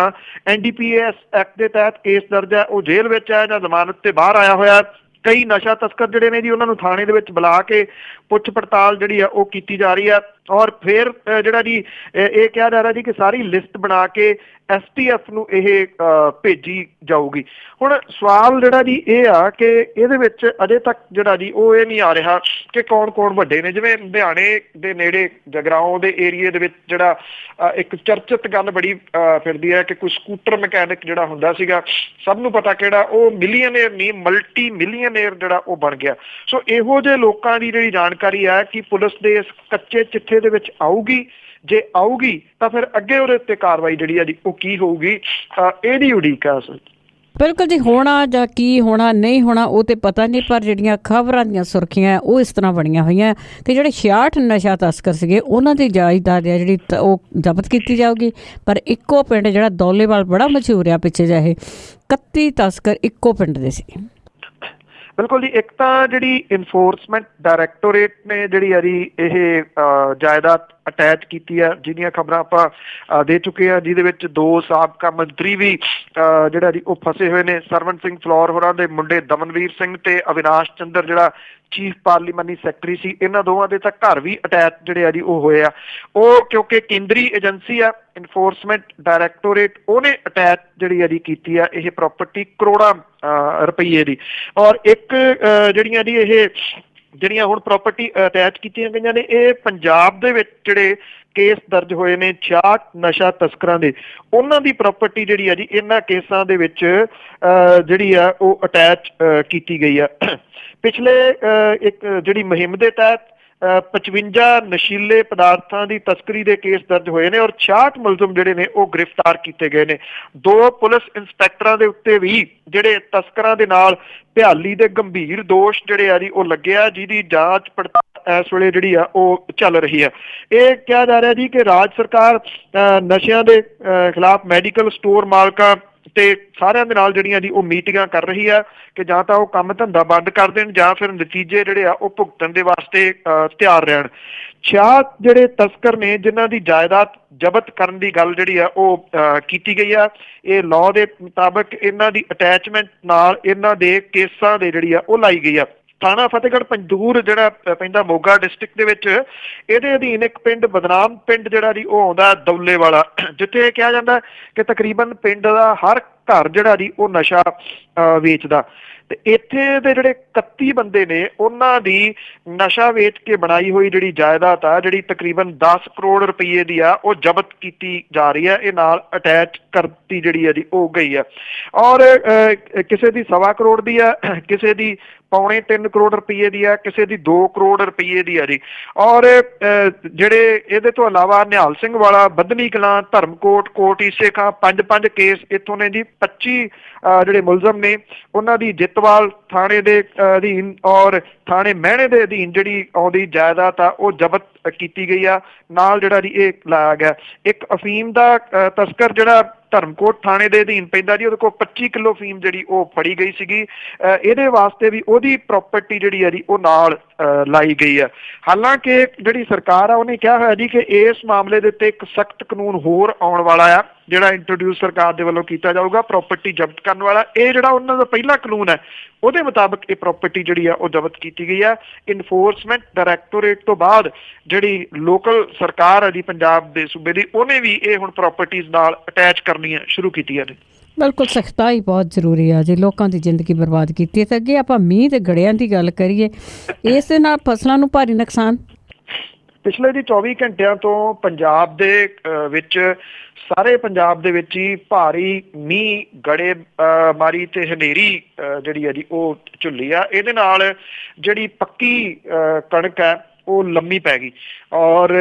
NDPS ਐਕਟ ਦੇ ਤਹਿਤ ਕੇਸ ਦਰਜ ਹੈ, ਉਹ ਜੇਲ੍ਹ ਵਿੱਚ ਹੈ ਜਾਂ ਜ਼ਮਾਨਤ ਤੇ ਬਾਹਰ ਆਇਆ ਹੋਇਆ। ਕਈ ਨਸ਼ਾ ਤਸਕਰ ਜਿਹੜੇ ਨੇ ਜੀ ਉਹਨਾਂ ਨੂੰ ਥਾਣੇ ਦੇ ਵਿੱਚ ਬੁਲਾ ਕੇ ਪੁੱਛ ਪੜਤਾਲ ਜਿਹੜੀ ਆ ਉਹ ਕੀਤੀ ਜਾ ਰਹੀ ਆ, ਔਰ ਫਿਰ ਜਿਹੜਾ ਜੀ ਇਹ ਕਿਹਾ ਜਾ ਰਿਹਾ ਜੀ ਕਿ ਸਾਰੀ ਲਿਸਟ ਬਣਾ ਕੇ STF ਨੂੰ ਇਹ ਭੇਜੀ ਜਾਊਗੀ। ਹੁਣ ਸਵਾਲ ਜਿਹੜਾ ਜੀ ਇਹ ਆ ਕਿ ਇਹਦੇ ਵਿੱਚ ਅਜੇ ਤੱਕ ਜਿਹੜਾ ਜੀ ਉਹ ਇਹ ਨਹੀਂ ਆ ਰਿਹਾ ਕਿ ਕੌਣ ਵੱਡੇ ਨੇ। ਜਿਵੇਂ ਲੁਧਿਆਣੇ ਦੇ ਨੇੜੇ ਜਗਰਾਓਂ ਦੇ ਏਰੀਏ ਦੇ ਵਿੱਚ ਜਿਹੜਾ ਇੱਕ ਚਰਚਿਤ ਗੱਲ ਬੜੀ ਫਿਰਦੀ ਹੈ ਕਿ ਕੋਈ ਸਕੂਟਰ ਮਕੈਨਿਕ ਜਿਹੜਾ ਹੁੰਦਾ ਸੀਗਾ, ਸਭ ਨੂੰ ਪਤਾ ਕਿਹੜਾ, ਉਹ ਮਿਲੀਅਨੇਅਰ ਨਹੀਂ ਮਲਟੀ ਮਿਲੀਅਨੇਅਰ ਜਿਹੜਾ ਉਹ ਬਣ ਗਿਆ। ਸੋ ਇਹੋ ਜਿਹੇ ਲੋਕਾਂ ਦੀ ਜਿਹੜੀ ਜਾਣਕਾਰੀ ਹੈ ਕਿ ਪੁਲਿਸ ਦੇ ਇਸ ਕੱਚੇ ਚਿੱਠੇ ਦੇ ਵਿੱਚ ਆਊਗੀ, ਜੇ ਆਊਗੀ ਤਾਂ ਫਿਰ ਅੱਗੇ ਉਹਦੇ ਉੱਤੇ ਕਾਰਵਾਈ ਜਿਹੜੀ ਆ ਜੀ ਉਹ ਕੀ ਹੋਊਗੀ, ਇਹਦੀ ਉਡੀਕ ਹੈ ਅਸਲ। ਬਿਲਕੁਲ ਜੀ, ਹੋਣਾ ਜਾਂ ਕੀ ਹੋਣਾ ਨਹੀਂ ਹੋਣਾ ਉਹ ਤੇ ਪਤਾ ਨਹੀਂ, ਪਰ ਜਿਹੜੀਆਂ ਖਬਰਾਂ ਦੀਆਂ ਸੁਰਖੀਆਂ ਉਹ ਇਸ ਤਰ੍ਹਾਂ ਬਣੀਆਂ ਹੋਈਆਂ ਤੇ ਜਿਹੜੇ 66 ਨਸ਼ਾ ਤਸਕਰ ਸੀਗੇ ਉਹਨਾਂ ਦੀ ਜਾਇਦਾਦ ਹੈ ਜਿਹੜੀ ਉਹ ਜ਼ਬਤ ਕੀਤੀ ਜਾਊਗੀ। ਪਰ ਇੱਕੋ ਪਿੰਡ ਜਿਹੜਾ ਦੌਲੇਵਾਲ ਬੜਾ ਮਸ਼ਹੂਰ ਆ ਪਿੱਛੇ ਜਿਹੇ 31 ਤਸਕਰ ਇੱਕੋ ਪਿੰਡ ਦੇ ਸੀ। ਬਿਲਕੁਲ ਜੀ, ਇੱਕ ਤਾਂ ਜਿਹੜੀ ਇਨਫੋਰਸਮੈਂਟ ਡਾਇਰੈਕਟੋਰੇਟ ਨੇ ਜਿਹੜੀ ਆ ਜੀ ਇਹ ਜਾਇਦਾਦ ਅਟੈਚ ਕੀਤੀ ਆ, ਜਿਹਦੀਆਂ ਖਬਰਾਂ ਆਪਾਂ ਦੇ ਚੁੱਕੇ ਆ, ਜਿਹਦੇ ਵਿੱਚ 2 ਸਾਬਕਾ ਮੰਤਰੀ ਵੀ ਜਿਹੜਾ ਜੀ ਉਹ ਫਸੇ ਹੋਏ ਨੇ। ਸਰਵਣ ਸਿੰਘ ਫਲੋਰ ਹੋਰਾਂ ਦੇ ਮੁੰਡੇ ਦਮਨਵੀਰ ਸਿੰਘ ਤੇ ਅਵਿਨਾਸ਼ ਚੰਦਰ ਜਿਹੜਾ ਚੀਫ ਪਾਰਲੀਮਾਨੀ ਸੈਕਟਰੀ ਸੀ, ਇਹਨਾਂ ਦੋਵਾਂ ਦੇ ਤਾਂ ਘਰ ਵੀ ਅਟੈਚ ਜਿਹੜੇ ਆ ਜੀ ਉਹ ਹੋਏ ਆ। ਉਹ ਕਿਉਂਕਿ ਕੇਂਦਰੀ ਏਜੰਸੀ ਆ ਇਨਫੋਰਸਮੈਂਟ ਡਾਇਰੈਕਟੋਰੇਟ, ਉਹਨੇ ਅਟੈਚ ਜਿਹੜੀ ਆ ਜੀ ਕੀਤੀ ਆ ਇਹ ਪ੍ਰਾਪਰਟੀ ਕਰੋੜਾਂ ਰੁਪਈਏ ਦੀ। ਔਰ ਇੱਕ ਜਿਹੜੀਆਂ ਜੀ ਇਹ ਜਿਹੜੀਆਂ ਹੁਣ ਪ੍ਰਾਪਰਟੀ ਅਟੈਚ ਕੀਤੀਆਂ ਗਈਆਂ ਨੇ, ਇਹ ਪੰਜਾਬ ਦੇ ਵਿੱਚ ਜਿਹੜੇ ਕੇਸ ਦਰਜ ਹੋਏ ਨੇ 66 ਨਸ਼ਾ ਤਸਕਰਾਂ ਦੇ, ਉਹਨਾਂ ਦੀ ਪ੍ਰਾਪਰਟੀ ਜਿਹੜੀ ਆ ਜੀ ਇਹਨਾਂ ਕੇਸਾਂ ਦੇ ਵਿੱਚ ਜਿਹੜੀ ਆ ਉਹ ਅਟੈਚ ਕੀਤੀ ਗਈ ਆ। ਪਿਛਲੇ ਇੱਕ ਜਿਹੜੀ ਮੁਹਿੰਮ ਦੇ ਤਹਿਤ 55 ਨਸ਼ੀਲੇ ਪਦਾਰਥਾਂ ਦੀ ਤਸਕਰੀ ਦੇ ਕੇਸ ਦਰਜ ਹੋਏ ਨੇ ਔਰ 66 ਮੁਲਜ਼ਮ ਜਿਹੜੇ ਨੇ ਉਹ ਗ੍ਰਿਫਤਾਰ ਕੀਤੇ ਗਏ ਨੇ। 2 ਪੁਲਿਸ ਇੰਸਪੈਕਟਰਾਂ ਦੇ ਉੱਤੇ ਵੀ ਜਿਹੜੇ ਤਸਕਰਾਂ ਦੇ ਨਾਲ ਭਿਆਲੀ ਦੇ ਗੰਭੀਰ ਦੋਸ਼ ਜਿਹੜੇ ਆ ਜੀ ਉਹ ਲੱਗੇ ਆ, ਜਿਹਦੀ ਜਾਂਚ ਪੜਤਾਲ ਇਸ ਵੇਲੇ ਜਿਹੜੀ ਆ ਉਹ ਚੱਲ ਰਹੀ ਆ। ਇਹ ਕਿਹਾ ਜਾ ਰਿਹਾ ਜੀ ਕਿ ਰਾਜ ਸਰਕਾਰ ਨਸ਼ਿਆਂ ਦੇ ਖਿਲਾਫ ਮੈਡੀਕਲ ਸਟੋਰ ਮਾਲਕਾਂ ਤੇ ਸਾਰਿਆਂ ਦੇ ਨਾਲ ਜਿਹੜੀਆਂ ਜੀ ਉਹ ਮੀਟਿੰਗਾਂ ਕਰ ਰਹੀ ਆ ਕਿ ਜਾਂ ਤਾਂ ਉਹ ਕੰਮ ਧੰਦਾ ਬੰਦ ਕਰ ਦੇਣ ਜਾਂ ਫਿਰ ਨਤੀਜੇ ਜਿਹੜੇ ਆ ਉਹ ਭੁਗਤਣ ਦੇ ਵਾਸਤੇ ਤਿਆਰ ਰਹਿਣ। 66 ਜਿਹੜੇ ਤਸਕਰ ਨੇ ਜਿਨ੍ਹਾਂ ਦੀ ਜਾਇਦਾਦ ਜ਼ਬਤ ਕਰਨ ਦੀ ਗੱਲ ਜਿਹੜੀ ਆ ਉਹ ਕੀਤੀ ਗਈ ਆ। ਇਹ ਲਾਅ ਦੇ ਮੁਤਾਬਕ ਇਹਨਾਂ ਦੀ ਅਟੈਚਮੈਂਟ ਨਾਲ ਇਹਨਾਂ ਦੇ ਕੇਸਾਂ ਦੇ ਜਿਹੜੀ ਆ ਉਹ ਲਾਈ ਗਈ ਆ। ਥਾਣਾ ਫਤਿਹਗੜ੍ਹ ਪੰਜੂਰ ਜਿਹੜਾ ਪੈਂਦਾ ਮੋਗਾ ਡਿਸਟ੍ਰਿਕਟ ਦੇ ਵਿੱਚ, ਇਹਦੇ ਅਧੀਨ ਇੱਕ ਪਿੰਡ ਬਦਨਾਮ ਪਿੰਡ ਜਿਹੜਾ ਜੀ ਉਹ ਆਉਂਦਾ ਦੌਲੇ ਵਾਲਾ, ਜਿੱਥੇ ਇਹ ਕਿਹਾ ਜਾਂਦਾ ਕਿ ਤਕਰੀਬਨ ਪਿੰਡ ਦਾ ਹਰ ਘਰ ਜਿਹੜਾ ਜੀ ਉਹ ਨਸ਼ਾ ਵੇਚਦਾ। ਤੇ ਇੱਥੇ ਦੇ ਜਿਹੜੇ 31 ਬੰਦੇ ਨੇ ਉਹਨਾਂ ਦੀ ਨਸ਼ਾ ਵੇਚ ਕੇ ਬਣਾਈ ਹੋਈ ਜਿਹੜੀ ਜਾਇਦਾਦ ਆ, ਜਿਹੜੀ ਤਕਰੀਬਨ 10 ਕਰੋੜ ਰੁਪਈਏ ਦੀ ਆ, ਉਹ ਜ਼ਬਤ ਕੀਤੀ ਜਾ ਰਹੀ ਹੈ। ਇਹ ਨਾਲ ਅਟੈਚ ਕਰਤੀ ਜਿਹੜੀ ਆ ਜੀ ਉਹ ਗਈ ਆ। ਔਰ ਕਿਸੇ ਦੀ 1.25 ਕਰੋੜ ਦੀ ਆ, ਕਿਸੇ ਦੀ 3.25 ਕਰੋੜ ਰੁਪਏ ਦੀ ਹੈ, ਕਿਸੇ ਦੀ 2 ਕਰੋੜ ਰੁਪਏ ਦੀ ਹੈ ਜੀ। ਔਰ ਜਿਹੜੇ ਇਹਦੇ ਤੋਂ ਇਲਾਵਾ ਨਿਹਾਲ ਸਿੰਘ ਵਾਲਾ, ਬੱਧਨੀ ਕਲਾਂ, ਧਰਮਕੋਟ, ਕੋਟ ਈਸੇ ਖਾਂ, 5 ਕੇਸ ਇੱਥੋਂ ਨੇ ਜੀ। 25 ਜਿਹੜੇ ਮੁਲਜ਼ਮ ਨੇ ਉਹਨਾਂ ਦੀ ਜਿੱਤਵਾਲ ਥਾਣੇ ਦੇ ਅਧੀਨ ਔਰ ਥਾਣੇ ਮਹਿਣੇ ਦੇ ਅਧੀਨ ਜਿਹੜੀ ਆਉਂਦੀ ਜਾਇਦਾਦ ਆ ਉਹ ਜ਼ਬਤ ਕੀਤੀ ਗਈ ਆ। ਨਾਲ ਜਿਹੜਾ ਜੀ ਇਹ ਲਾਇਆ ਗਿਆ ਇੱਕ ਅਫੀਮ ਦਾ ਤਸਕਰ ਜਿਹੜਾ ਧਰਮਕੋਟ ਥਾਣੇ ਦੇ ਅਧੀਨ ਪੈਂਦਾ ਜੀ, ਉਹਦੇ ਕੋਲ 25 ਕਿਲੋ ਅਫੀਮ ਜਿਹੜੀ ਉਹ ਫੜੀ ਗਈ ਸੀਗੀ। ਇਹਦੇ ਵਾਸਤੇ ਵੀ ਉਹਦੀ ਪ੍ਰਾਪਰਟੀ ਜਿਹੜੀ ਆ ਜੀ ਉਹ ਨਾਲ ਲਾਈ ਗਈ ਆ। ਹਾਲਾਂਕਿ ਜਿਹੜੀ ਸਰਕਾਰ ਆ ਉਹਨੇ ਕਿਹਾ ਹੋਇਆ ਜੀ ਕਿ ਇਸ ਮਾਮਲੇ ਦੇ ਉੱਤੇ ਇੱਕ ਸਖਤ ਕਾਨੂੰਨ ਹੋਰ ਆਉਣ ਵਾਲਾ ਆ, ਜਿਹੜਾ ਇੰਟਰੋਡਿਊਸ ਸਰਕਾਰ ਦੇ ਵੱਲੋਂ ਕੀਤਾ ਜਾਊਗਾ ਪ੍ਰਾਪਰਟੀ ਜ਼ਬਤ ਕਰਨ ਵਾਲਾ। ਇਹ ਜਿਹੜਾ ਉਹਨਾਂ ਦਾ ਪਹਿਲਾ ਕਾਨੂੰਨ ਹੈ ਉਹਦੇ ਮੁਤਾਬਕ ਇਹ ਪ੍ਰਾਪਰਟੀ ਜਿਹੜੀ ਆ ਉਹ ਜ਼ਬਤ ਕੀਤੀ ਗਈ ਆ। ਇਨਫੋਰਸਮੈਂਟ ਡਾਇਰੈਕਟੋਰੇਟ ਤੋਂ ਬਾਅਦ ਜਿਹੜੀ ਲੋਕਲ ਸਰਕਾਰ ਹੈ ਜੀ ਪੰਜਾਬ ਦੇ ਸੂਬੇ ਦੀ, ਉਹਨੇ ਵੀ ਇਹ ਹੁਣ ਪ੍ਰਾਪਰਟੀਜ਼ ਨਾਲ ਅਟੈਚ ਕਰਨੀਆਂ ਸ਼ੁਰੂ ਕੀਤੀਆਂ ਨੇ। ਬਿਲਕੁਲ ਸਖਤਾਈ ਬਹੁਤ ਜ਼ਰੂਰੀ ਆ ਜੀ, ਲੋਕਾਂ ਦੀ ਜ਼ਿੰਦਗੀ ਬਰਬਾਦ ਕੀਤੀ ਹੈ। ਤੇ ਅੱਗੇ ਆਪਾਂ ਮੀਂਹ ਤੇ ਗੜਿਆਂ ਦੀ ਗੱਲ ਕਰੀਏ, ਇਸ ਦੇ ਨਾਲ ਫਸਲਾਂ ਨੂੰ ਭਾਰੀ ਨੁਕਸਾਨ। ਪਿਛਲੇ ਜੀ 24 ਘੰਟਿਆਂ ਤੋਂ ਪੰਜਾਬ ਦੇ ਵਿੱਚ ਸਾਰੇ ਪੰਜਾਬ ਦੇ ਵਿੱਚ ਹੀ ਭਾਰੀ ਮੀਂਹ, ਗੜੇ ਮਾਰੀ ਤੇ ਹਨੇਰੀ ਜਿਹੜੀ ਹੈ ਜੀ ਉਹ ਝੁੱਲੀ ਆ। ਇਹਦੇ ਨਾਲ ਜਿਹੜੀ ਪੱਕੀ ਕਣਕ ਹੈ ਉਹ ਲੰਮੀ ਪੈ ਗਈ ਔਰ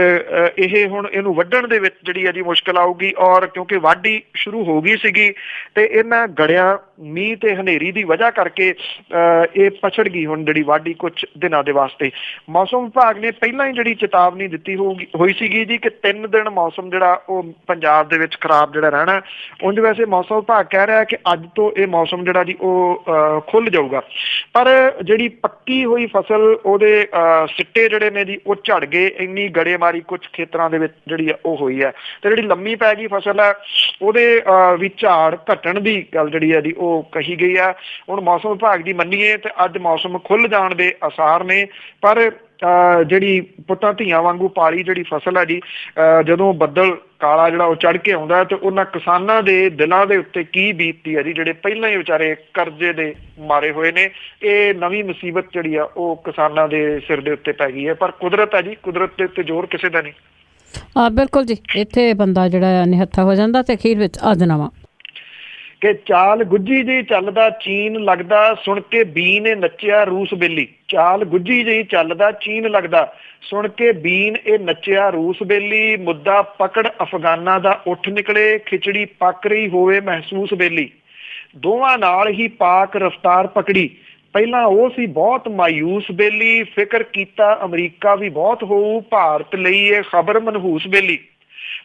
ਇਹ ਹੁਣ ਇਹਨੂੰ ਵੱਢਣ ਦੇ ਵਿੱਚ ਜਿਹੜੀ ਹੈ ਜੀ ਮੁਸ਼ਕਿਲ ਆਊਗੀ। ਔਰ ਕਿਉਂਕਿ ਵਾਢੀ ਸ਼ੁਰੂ ਹੋ ਗਈ ਸੀਗੀ ਤੇ ਇਹਨਾਂ ਗੜਿਆਂ, ਮੀਂਹ ਤੇ ਹਨੇਰੀ ਦੀ ਵਜ੍ਹਾ ਕਰਕੇ ਇਹ ਪਛੜ ਗਈ ਹੁਣ ਜਿਹੜੀ ਵਾਢੀ ਕੁਝ ਦਿਨਾਂ ਦੇ ਵਾਸਤੇ। ਮੌਸਮ ਵਿਭਾਗ ਨੇ ਪਹਿਲਾਂ ਹੀ ਜਿਹੜੀ ਚੇਤਾਵਨੀ ਦਿੱਤੀ ਹੋਈ ਸੀਗੀ ਜੀ ਕਿ 3 ਦਿਨ ਮੌਸਮ ਜਿਹੜਾ ਉਹ ਪੰਜਾਬ ਦੇ ਵਿੱਚ ਖਰਾਬ ਜਿਹੜਾ ਰਹਿਣਾ। ਉਂਝ ਵੈਸੇ ਮੌਸਮ ਵਿਭਾਗ ਕਹਿ ਰਿਹਾ ਕਿ ਅੱਜ ਤੋਂ ਇਹ ਮੌਸਮ ਜਿਹੜਾ ਜੀ ਉਹ ਖੁੱਲ ਜਾਊਗਾ, ਪਰ ਜਿਹੜੀ ਪੱਕੀ ਹੋਈ ਫਸਲ ਉਹਦੇ ਸਿੱਟੇ ਜਿਹੜੇ ਨੇ ਜੀ ਉਹ ਝੜ ਗਏ। ਇੰਨੀ ਗੜੇਮਾਰੀ ਕੁਝ ਖੇਤਰਾਂ ਦੇ ਵਿੱਚ ਜਿਹੜੀ ਆ ਉਹ ਹੋਈ ਹੈ ਤੇ ਜਿਹੜੀ ਲੰਮੀ ਪੈ ਗਈ ਫਸਲ ਹੈ ਉਹਦੇ ਵੀ ਝਾੜ ਘਟਣ ਦੀ ਗੱਲ ਜਿਹੜੀ ਹੈ ਜੀ ਉਹ ਕਹੀ ਗਈ ਆ। ਹੁਣ ਮੌਸਮ ਵਿਭਾਗ ਦੀ ਮੰਨੀਏ ਤੇ ਅੱਜ ਮੌਸਮ ਖੁੱਲ ਜਾਣ ਦੇ ਆਸਾਰ ਨੇ, ਪਰ ਜਿਹੜੀ ਪੁੱਤਾਂ ਧੀਆਂ ਵਾਂਗੂ ਪਾਲੀ ਜਿਹੜੀ ਫਸਲ ਹੈ ਜੀ, ਜਦੋਂ ਬੱਦਲ ਕਾਲਾ ਜਿਹੜਾ ਉਹ ਚੜ ਕੇ ਆਉਂਦਾ ਤੇ ਉਹਨਾਂ ਕਿਸਾਨਾਂ ਦੇ ਦਿਲਾਂ ਦੇ ਉੱਤੇ ਕੀ ਬੀਤਦੀ ਹੈ ਜੀ, ਜਿਹੜੇ ਪਹਿਲਾਂ ਹੀ ਵਿਚਾਰੇ ਕਰਜ਼ੇ ਦੇ ਮਾਰੇ ਹੋਏ ਨੇ। ਇਹ ਨਵੀਂ ਮੁਸੀਬਤ ਜਿਹੜੀ ਆ ਉਹ ਕਿਸਾਨਾਂ ਦੇ ਸਿਰ ਦੇ ਉੱਤੇ ਪੈ ਗਈ ਹੈ। ਪਰ ਕੁਦਰਤ ਹੈ ਜੀ, ਕੁਦਰਤ ਦੇ ਉੱਤੇ ਜ਼ੋਰ ਕਿਸੇ ਦਾ ਨਹੀਂ। ਬਿਲਕੁਲ ਜੀ, ਇੱਥੇ ਬੰਦਾ ਜਿਹੜਾ ਨਿਹੱਥਾ ਹੋ ਜਾਂਦਾ ਤੇ ਅਖੀਰ ਵਿੱਚ ਅਜਨਾਵਾ ਕਿ ਚਾਲ ਗੁੱਝੀ ਜਿਹੀ ਚੱਲਦਾ ਚੀਨ ਲੱਗਦਾ, ਸੁਣ ਕੇ ਬੀਨ ਨੇ ਨੱਚਿਆ ਰੂਸ ਬੇਲੀ। ਚਾਲ ਗੁੱਝੀ ਜਿਹੀ ਚੱਲਦਾ ਚੀਨ ਲੱਗਦਾ, ਸੁਣ ਕੇ ਬੀਨ ਇਹ ਨੱਚਿਆ ਰੂਸ ਬੇਲੀ। ਮੁੱਦਾ ਪਕੜ ਅਫਗਾਨਾਂ ਦਾ ਉੱਠ ਨਿਕਲੇ, ਖਿਚੜੀ ਪੱਕ ਰਹੀ ਹੋਵੇ ਮਹਿਸੂਸ ਬੇਲੀ। ਦੋਵਾਂ ਨਾਲ ਹੀ ਪਾਕ ਰਫਤਾਰ ਪਕੜੀ, ਪਹਿਲਾਂ ਉਹ ਸੀ ਬਹੁਤ ਮਾਯੂਸ ਬੇਲੀ। ਫਿਕਰ ਕੀਤਾ ਅਮਰੀਕਾ ਵੀ ਬਹੁਤ ਹੋਊ, ਭਾਰਤ ਲਈ ਇਹ ਖਬਰ ਮਨਹੂਸ ਬੇਲੀ।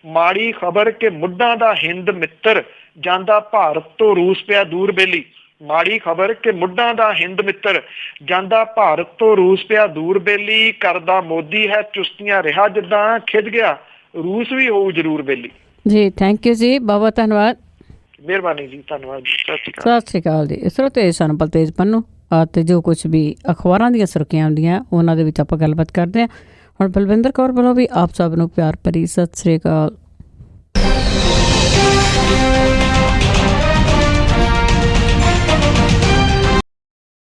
ਮਾੜੀ ਖਬਰ ਕਿ ਮੁੱਢਾਂ ਦਾ ਹਿੰਦ ਮਿੱਤਰ, ਜਾਂਦਾ ਭਾਰਤ ਤੋਂ ਰੂਸ ਪਿਆ ਦੂਰ ਬੇਲੀ। ਮਾੜੀ ਖਬਰ ਕਿ ਮੁੱਢਾਂ ਦਾ ਹਿੰਦ ਮਿੱਤਰ, ਜਾਂਦਾ ਭਾਰਤ ਤੋਂ ਰੂਸ ਪਿਆ ਦੂਰ ਬੇਲੀ। ਕਰਦਾ ਮੋਦੀ ਹੈ ਚੁਸਤੀਆਂ ਰਿਹਾ ਜਿੱਦਾਂ, ਖਿੱਚ ਗਿਆ ਰੂਸ ਵੀ ਹੋਊ ਜ਼ਰੂਰ ਬੇਲੀ। ਜੀ ਥੈਂਕ ਯੂ ਜੀ, ਬਹੁਤ ਧੰਨਵਾਦ, ਮਿਹਰਬਾਨੀ ਜੀ, ਧੰਨਵਾਦ ਜੀ, ਸਤਿ ਸ਼੍ਰੀ ਅਕਾਲ ਜੀ। ਸਰੋਤੇ ਸਨ ਬਲਤੇਜ ਪੰਨੂ ਅਤੇ ਜੋ ਕੁਛ ਵੀ ਅਖਬਾਰਾਂ ਦੀਆਂ ਸੁਰਖੀਆਂ ਹੁੰਦੀਆਂ ਉਹਨਾਂ ਦੇ ਵਿੱਚ ਆਪਾਂ ਗੱਲਬਾਤ ਕਰਦੇ ਹਾਂ। ਹੁਣ ਬਲਵਿੰਦਰ ਕੌਰ ਵੱਲੋਂ ਵੀ ਆਪ ਸਭ ਨੂੰ ਪਿਆਰ ਭਰੀ ਸਤਿ ਸ਼੍ਰੀ ਅਕਾਲ।